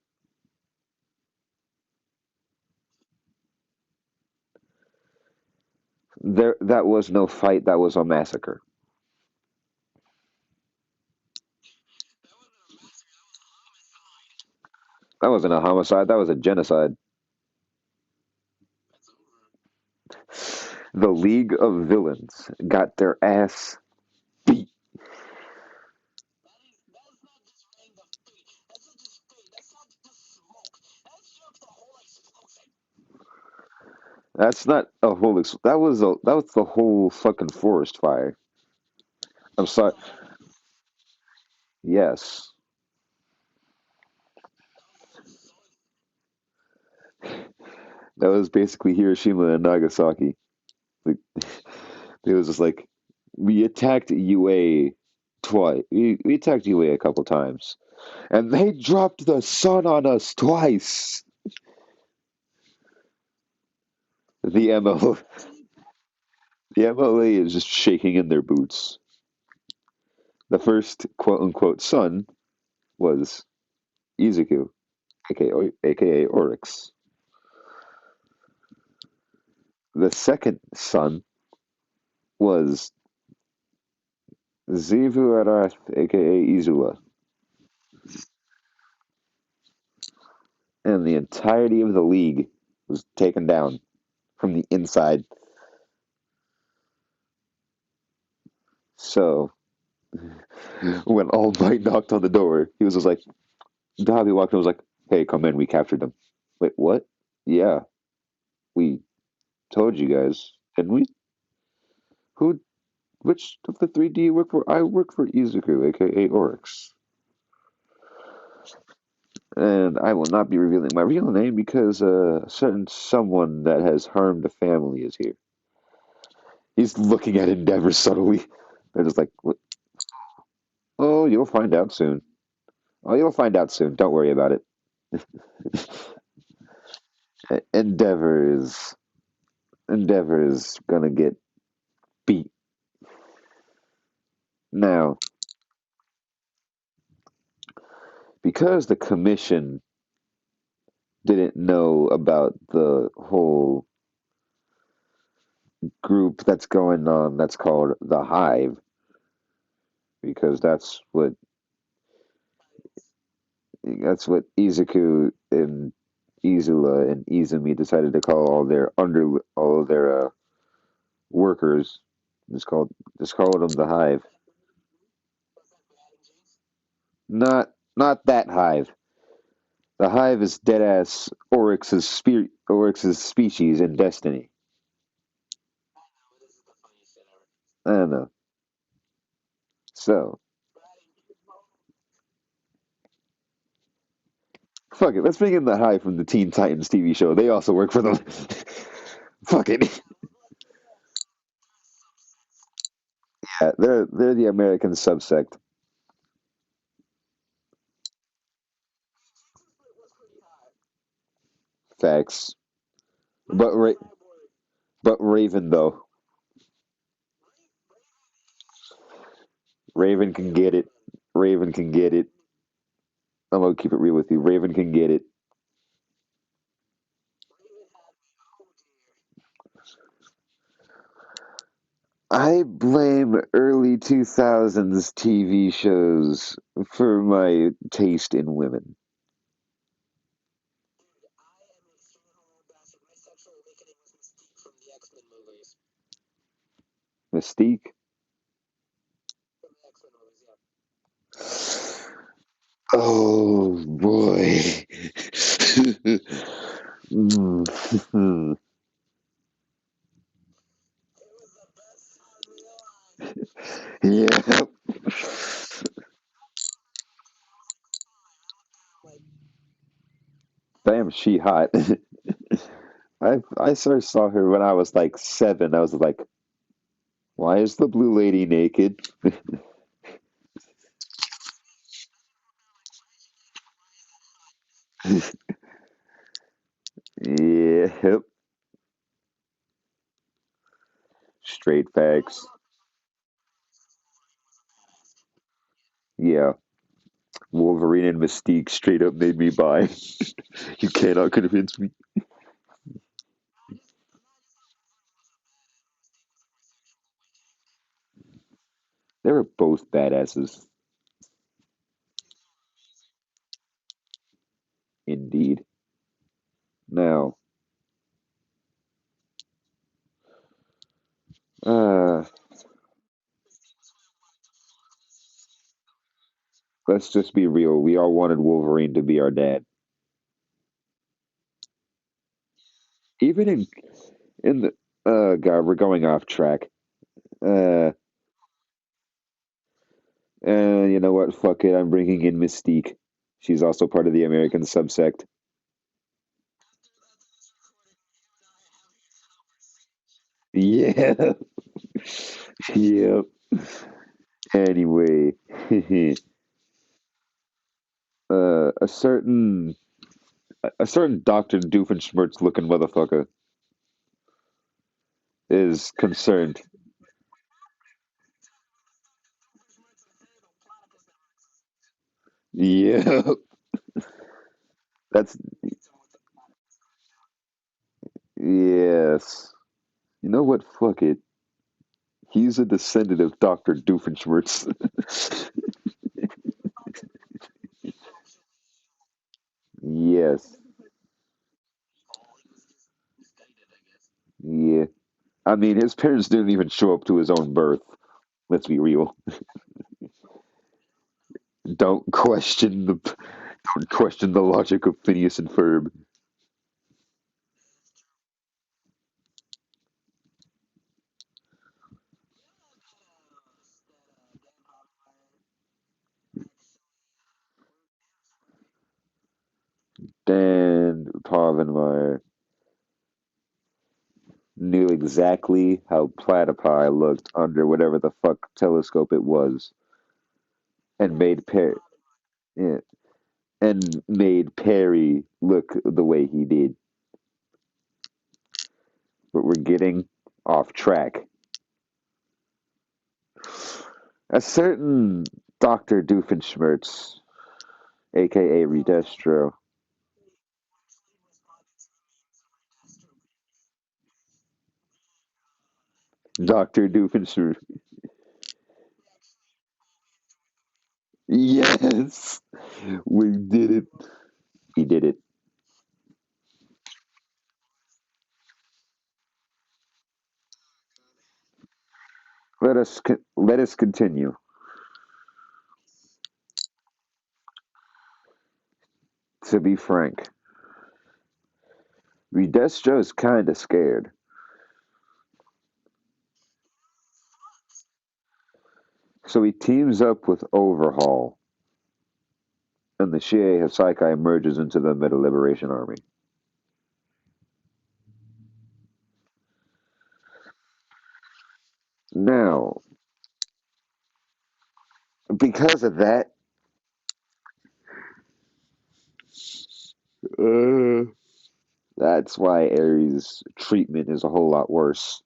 That was no fight, that was a massacre. That wasn't a homicide, that was a genocide. The League of Villains got their ass beat. That's not a whole. That was the whole fucking forest fire. I'm sorry. Yes, that was basically Hiroshima and Nagasaki. Like, it was just like we attacked UA twice. We attacked UA a couple times, and they dropped the sun on us twice. The ML, the MLA is just shaking in their boots. The first quote unquote son was Izuku, aka Oryx. The second son was Zivu Arath, aka Izula, and the entirety of the league was taken down from the inside. So when All Might knocked on the door, he was just like, Dabi walked in and was like, "Hey, come in, we captured them." Wait, what? Yeah, we told you guys, didn't we? Who? Which of the three do you work for? I work for Izuku, aka Oryx. And I will not be revealing my real name because a certain someone that has harmed a family is here. He's looking at Endeavor subtly. They're just like, "What? Oh, you'll find out soon. Oh, you'll find out soon. Don't worry about it." Endeavor is gonna get beat now because the commission didn't know about the whole group that's going on. That's called the Hive because that's what Izuku and Izula and Izumi decided to call all their workers. Just called just called them the Hive. Not that Hive. The Hive is deadass Oryx's species in Destiny. I don't know. So fuck it. Let's bring in the Hive from the Teen Titans TV show. They also work for them. Fuck it. Yeah, they're the American subsect. Facts. But but Raven though. Raven can get it. Raven can get it. I'm gonna keep it real with you. Raven can get it. I blame early 2000s TV shows for my taste in women. Mystique. Oh boy. Mm. Yeah. Damn, she hot. I first saw her when I was like 7. I was like, why is the blue lady naked? Yep. Straight facts. Yeah. Wolverine and Mystique straight up made me buy. You cannot convince me. They were both badasses. Indeed. Now, uh, let's just be real. We all wanted Wolverine to be our dad. Even in the God, we're going off track. Uh, you know what? Fuck it. I'm bringing in Mystique. She's also part of the American subsect. Yeah. Yep. Anyway, a certain Doctor Doofenshmirtz looking motherfucker is concerned. Yeah, that's yes. You know what? Fuck it. He's a descendant of Doctor Doofenshmirtz. Yes. Yeah. I mean, his parents didn't even show up to his own birth. Let's be real. Don't question the don't question the logic of Phineas and Ferb. understand Parvenmire knew exactly how platypi looked under whatever the fuck telescope it was, and yeah, and made Perry look the way he did. But we're getting off track. A certain Dr. Doofenshmirtz, aka Redestro. Dr. Doofenshmirtz. Yes! We did it. We did it. Let us continue. To be frank, Redestro is kinda scared. So he teams up with Overhaul, and the Shie Hasaikai emerges into the Meta Liberation Army. Now, because of that, uh, that's why Ares' treatment is a whole lot worse.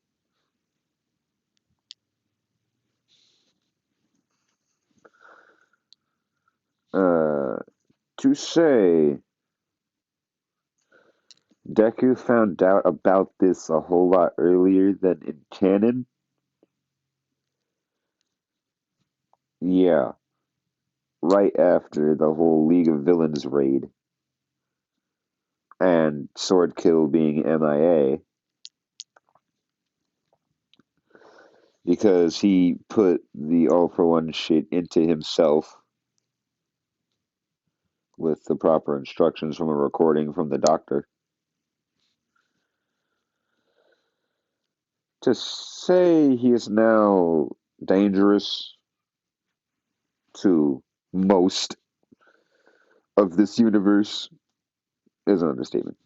Uh, to say Deku found out about this a whole lot earlier than in canon, yeah, right after the whole League of Villains raid and Swordkill being MIA, because he put the All for One shit into himself with the proper instructions from a recording from the doctor. To say he is now dangerous to most of this universe is an understatement.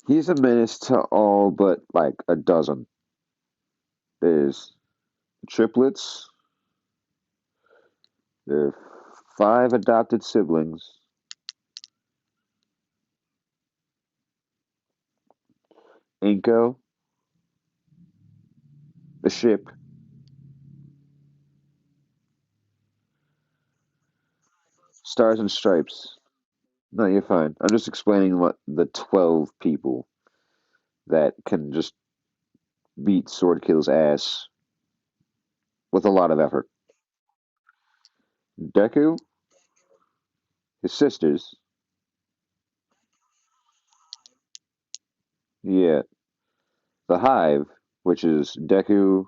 He's a menace to all but like a dozen. There's triplets, there are five adopted siblings, Inko, the ship, Stars and Stripes. No, you're fine. I'm just explaining what the 12 people that can just beat Swordkill's ass with a lot of effort. Deku, his sisters, yeah, the Hive, which is Deku,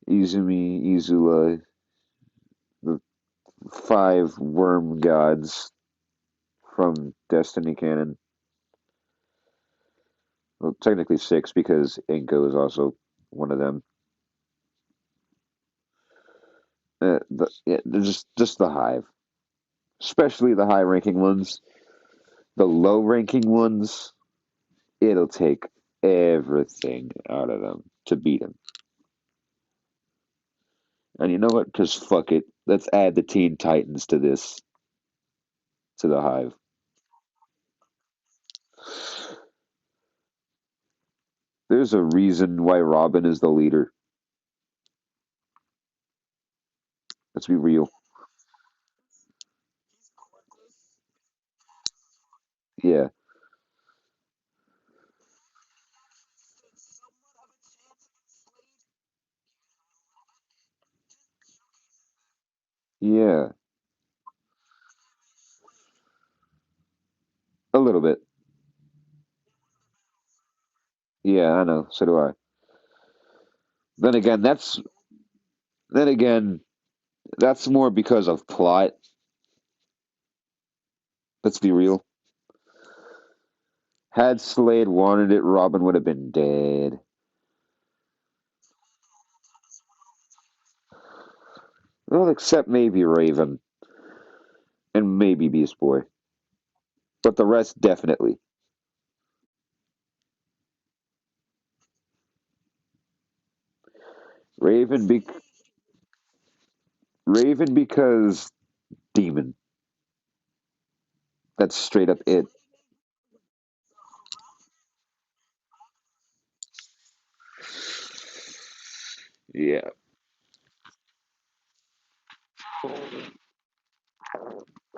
Izumi, Izula, the five worm gods from Destiny canon. Well, technically six because Inko is also one of them. They're just the Hive, especially the high-ranking ones. The low-ranking ones, it'll take everything out of them to beat them. And you know what? Just fuck it. Let's add the Teen Titans to this, to the Hive. There's a reason why Robin is the leader. Let's be real. Yeah, yeah, a little bit. Yeah, I know. So do I. Then again, that's then again, that's more because of plot. Let's be real. Had Slade wanted it, Robin would have been dead. Well, except maybe Raven and maybe Beast Boy, but the rest definitely. Raven be Raven because demon. That's straight up it. Yeah.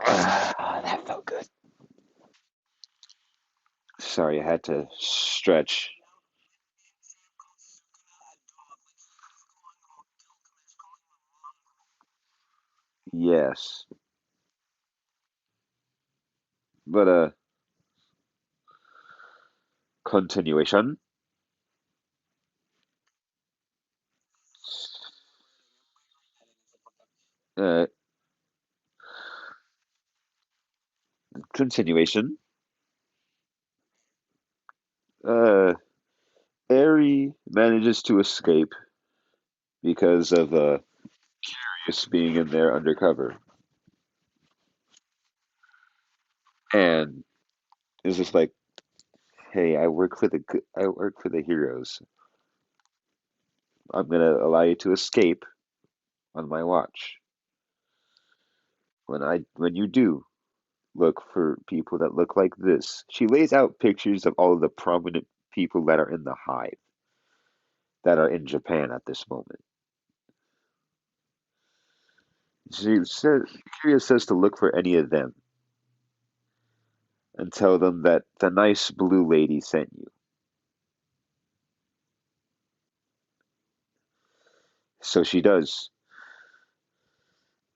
Ah, that felt good. Sorry, I had to stretch. Yes, but continuation. Uh, continuation. Uh, Eri manages to escape because of just being in there undercover, and is just like, "Hey, I work for the heroes. I'm gonna allow you to escape on my watch. When you do, look for people that look like this." She lays out pictures of all of the prominent people that are in the hive that are in Japan at this moment. She says, Kira says to look for any of them and tell them that the nice blue lady sent you. So she does.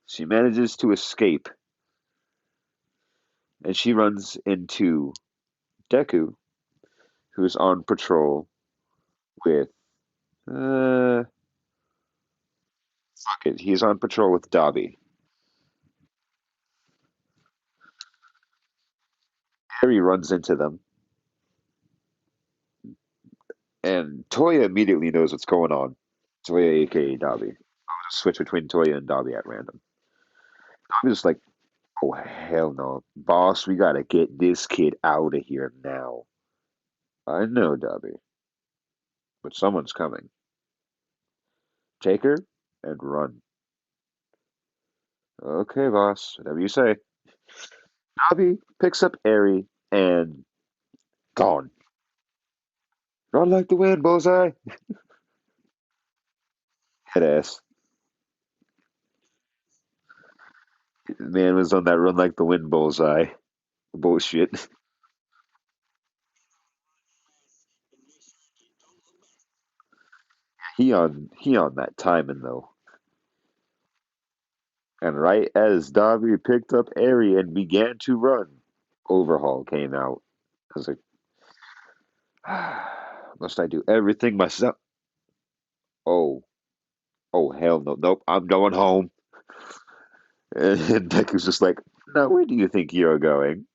She manages to escape and she runs into Deku, who's on patrol with fuck it, he's on patrol with Dobby. Harry runs into them, and Toya immediately knows what's going on. Toya, aka Dobby. I'll just switch between Toya and Dobby at random. Dobby's just like, oh hell no, boss, we gotta get this kid out of here now. I know, Dobby, but someone's coming. Take her and run. Okay, boss, whatever you say. Dobby picks up Eri and gone. Run like the wind, Bullseye. Head ass. Man was on that run like the wind, Bullseye. Bullshit. He on that timing though. And right as Dobby picked up Eri and began to run, Overhaul came out. I was like, must I do everything myself? Oh, oh hell no, nope, I'm going home. And Deku's just like, no, where do you think you're going?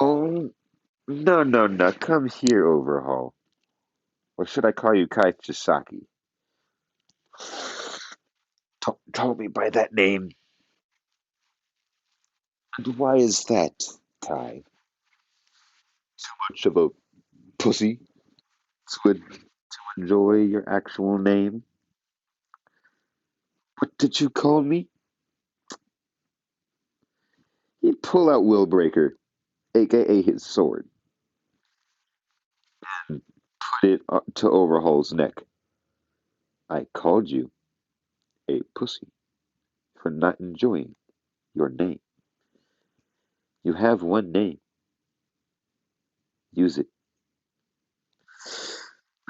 Oh, no, no, no, come here, Overhaul. Or should I call you Kai Chisaki? Don't call me by that name. And why is that, Kai? Much of a pussy would enjoy your actual name? What did you call me? He'd pull out Willbreaker, aka his sword, and put it to Overhaul's neck. I called you a pussy for not enjoying your name. You have one name. Use it.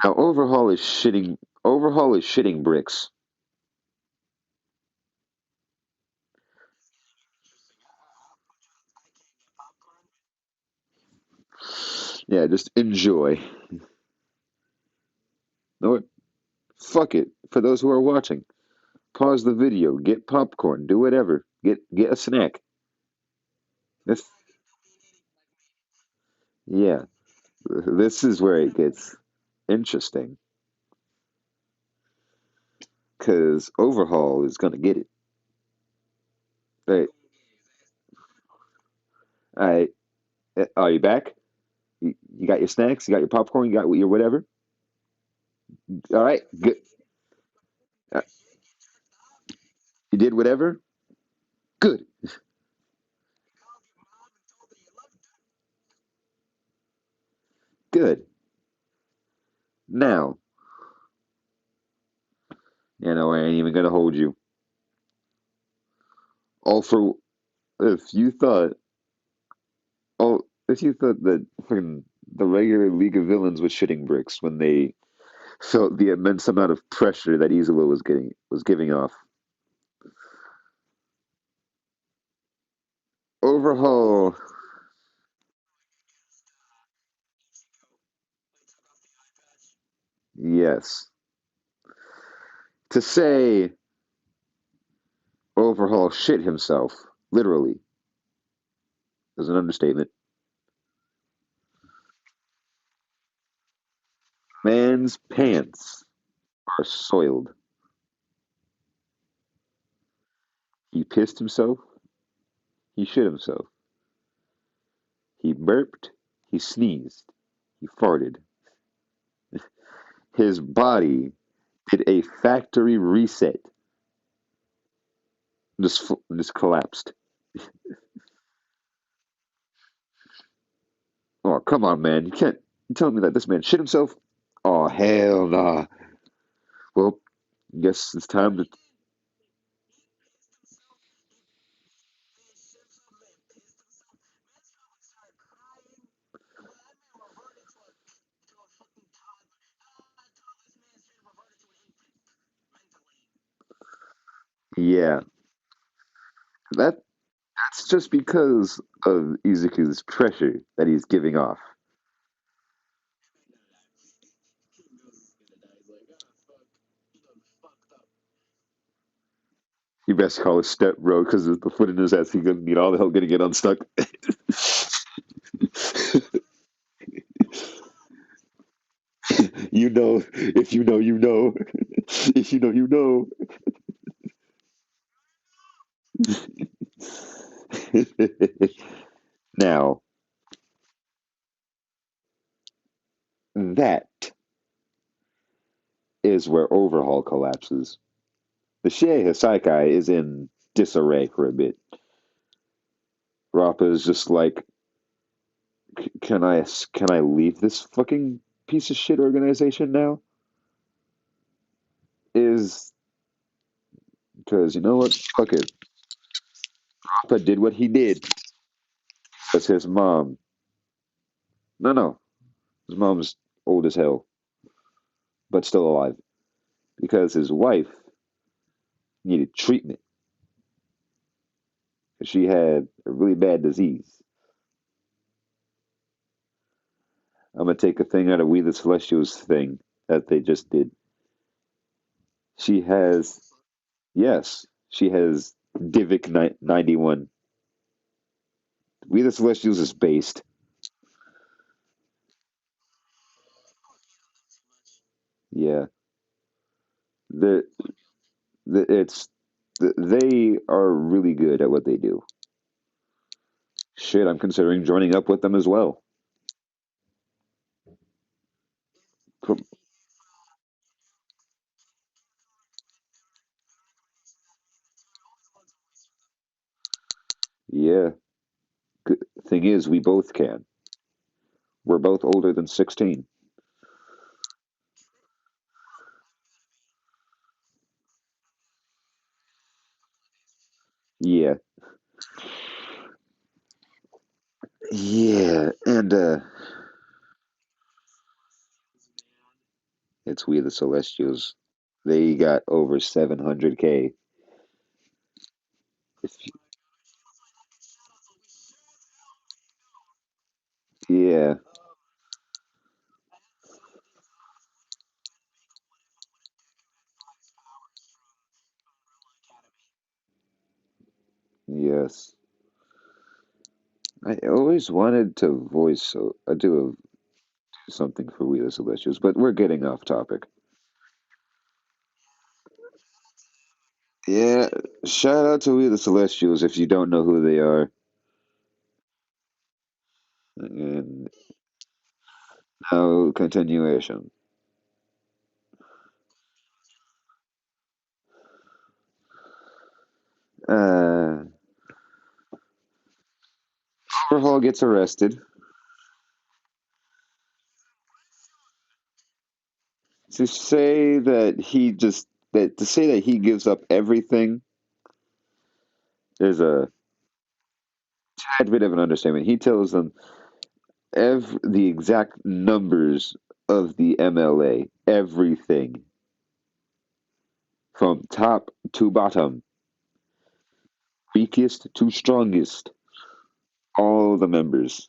Now Overhaul is shitting. Overhaul is shitting bricks. Yeah, just enjoy. Know what? Fuck it. For those who are watching, pause the video, get popcorn, do whatever, get a snack. This, yeah, this is where it gets interesting. because Overhaul is gonna get it. Right. All right. Are you back? You got your snacks? You got your popcorn? You got your whatever? All right. Good. Uh, You did whatever? Good. Good. Now, I ain't even gonna hold you. All for if you thought, if you thought that fucking the regular League of Villains was shitting bricks when they felt the immense amount of pressure that Izulo was giving off. Overhaul, yes. To say Overhaul shit himself, literally, is an understatement. Man's pants are soiled. He pissed himself. He shit himself. He burped. He sneezed. He farted. His body did a factory reset. Just collapsed. Oh, come on, man. You telling me that this man shit himself? Oh, hell nah. Well, guess it's time to. Yeah, that that's just because of Izuku's pressure that he's giving off. You best call his step bro because the foot in his ass. He's gonna need all the help getting it unstuck. You know, if you know, you know. If you know, you know. Now, that is where Overhaul collapses. The Shie Hisaikai is in disarray for a bit. Rappa is just like, can I leave this fucking piece of shit organization now? Is because you know what? Fuck it. Rappa did what he did. That's his mom. No, no, his mom's old as hell, but still alive because his wife needed treatment. She had a really bad disease. I'm gonna take a thing out of We the Celestials thing that they just did. She has, yes, she has Divic 91. We the Celestials is based. Yeah, the, it's they are really good at what they do. Shit, I'm considering joining up with them as well. Yeah, thing is, we both can. We're both older than 16. Yeah, yeah, and it's We the Celestials. They got over 700K. If, yeah, yes. I always wanted to voice so I do something for We the Celestials, but we're getting off topic. Yeah, shout out to We the Celestials if you don't know who they are. And now, continuation. Uh, Overhaul gets arrested to say that to say that he gives up everything is a tad bit of an understatement. He tells them the exact numbers of the MLA, everything from top to bottom, weakest to strongest, all the members.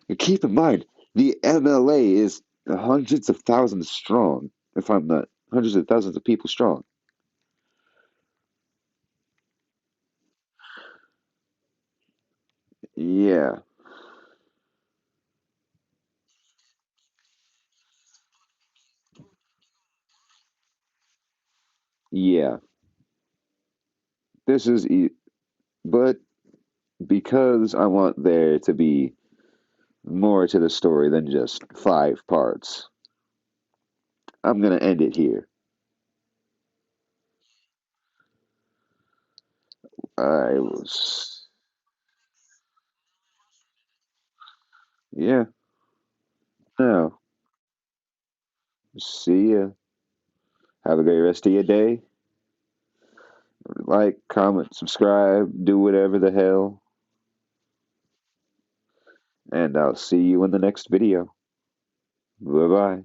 And keep in mind, the MLA is hundreds of thousands strong, if I'm not hundreds of thousands of people strong. Yeah, yeah. This is, but because I want there to be more to the story than just 5 parts, I'm gonna end it here. I was, yeah. Now, see ya. Have a great rest of your day. Like, comment, subscribe, do whatever the hell, and I'll see you in the next video. Bye bye.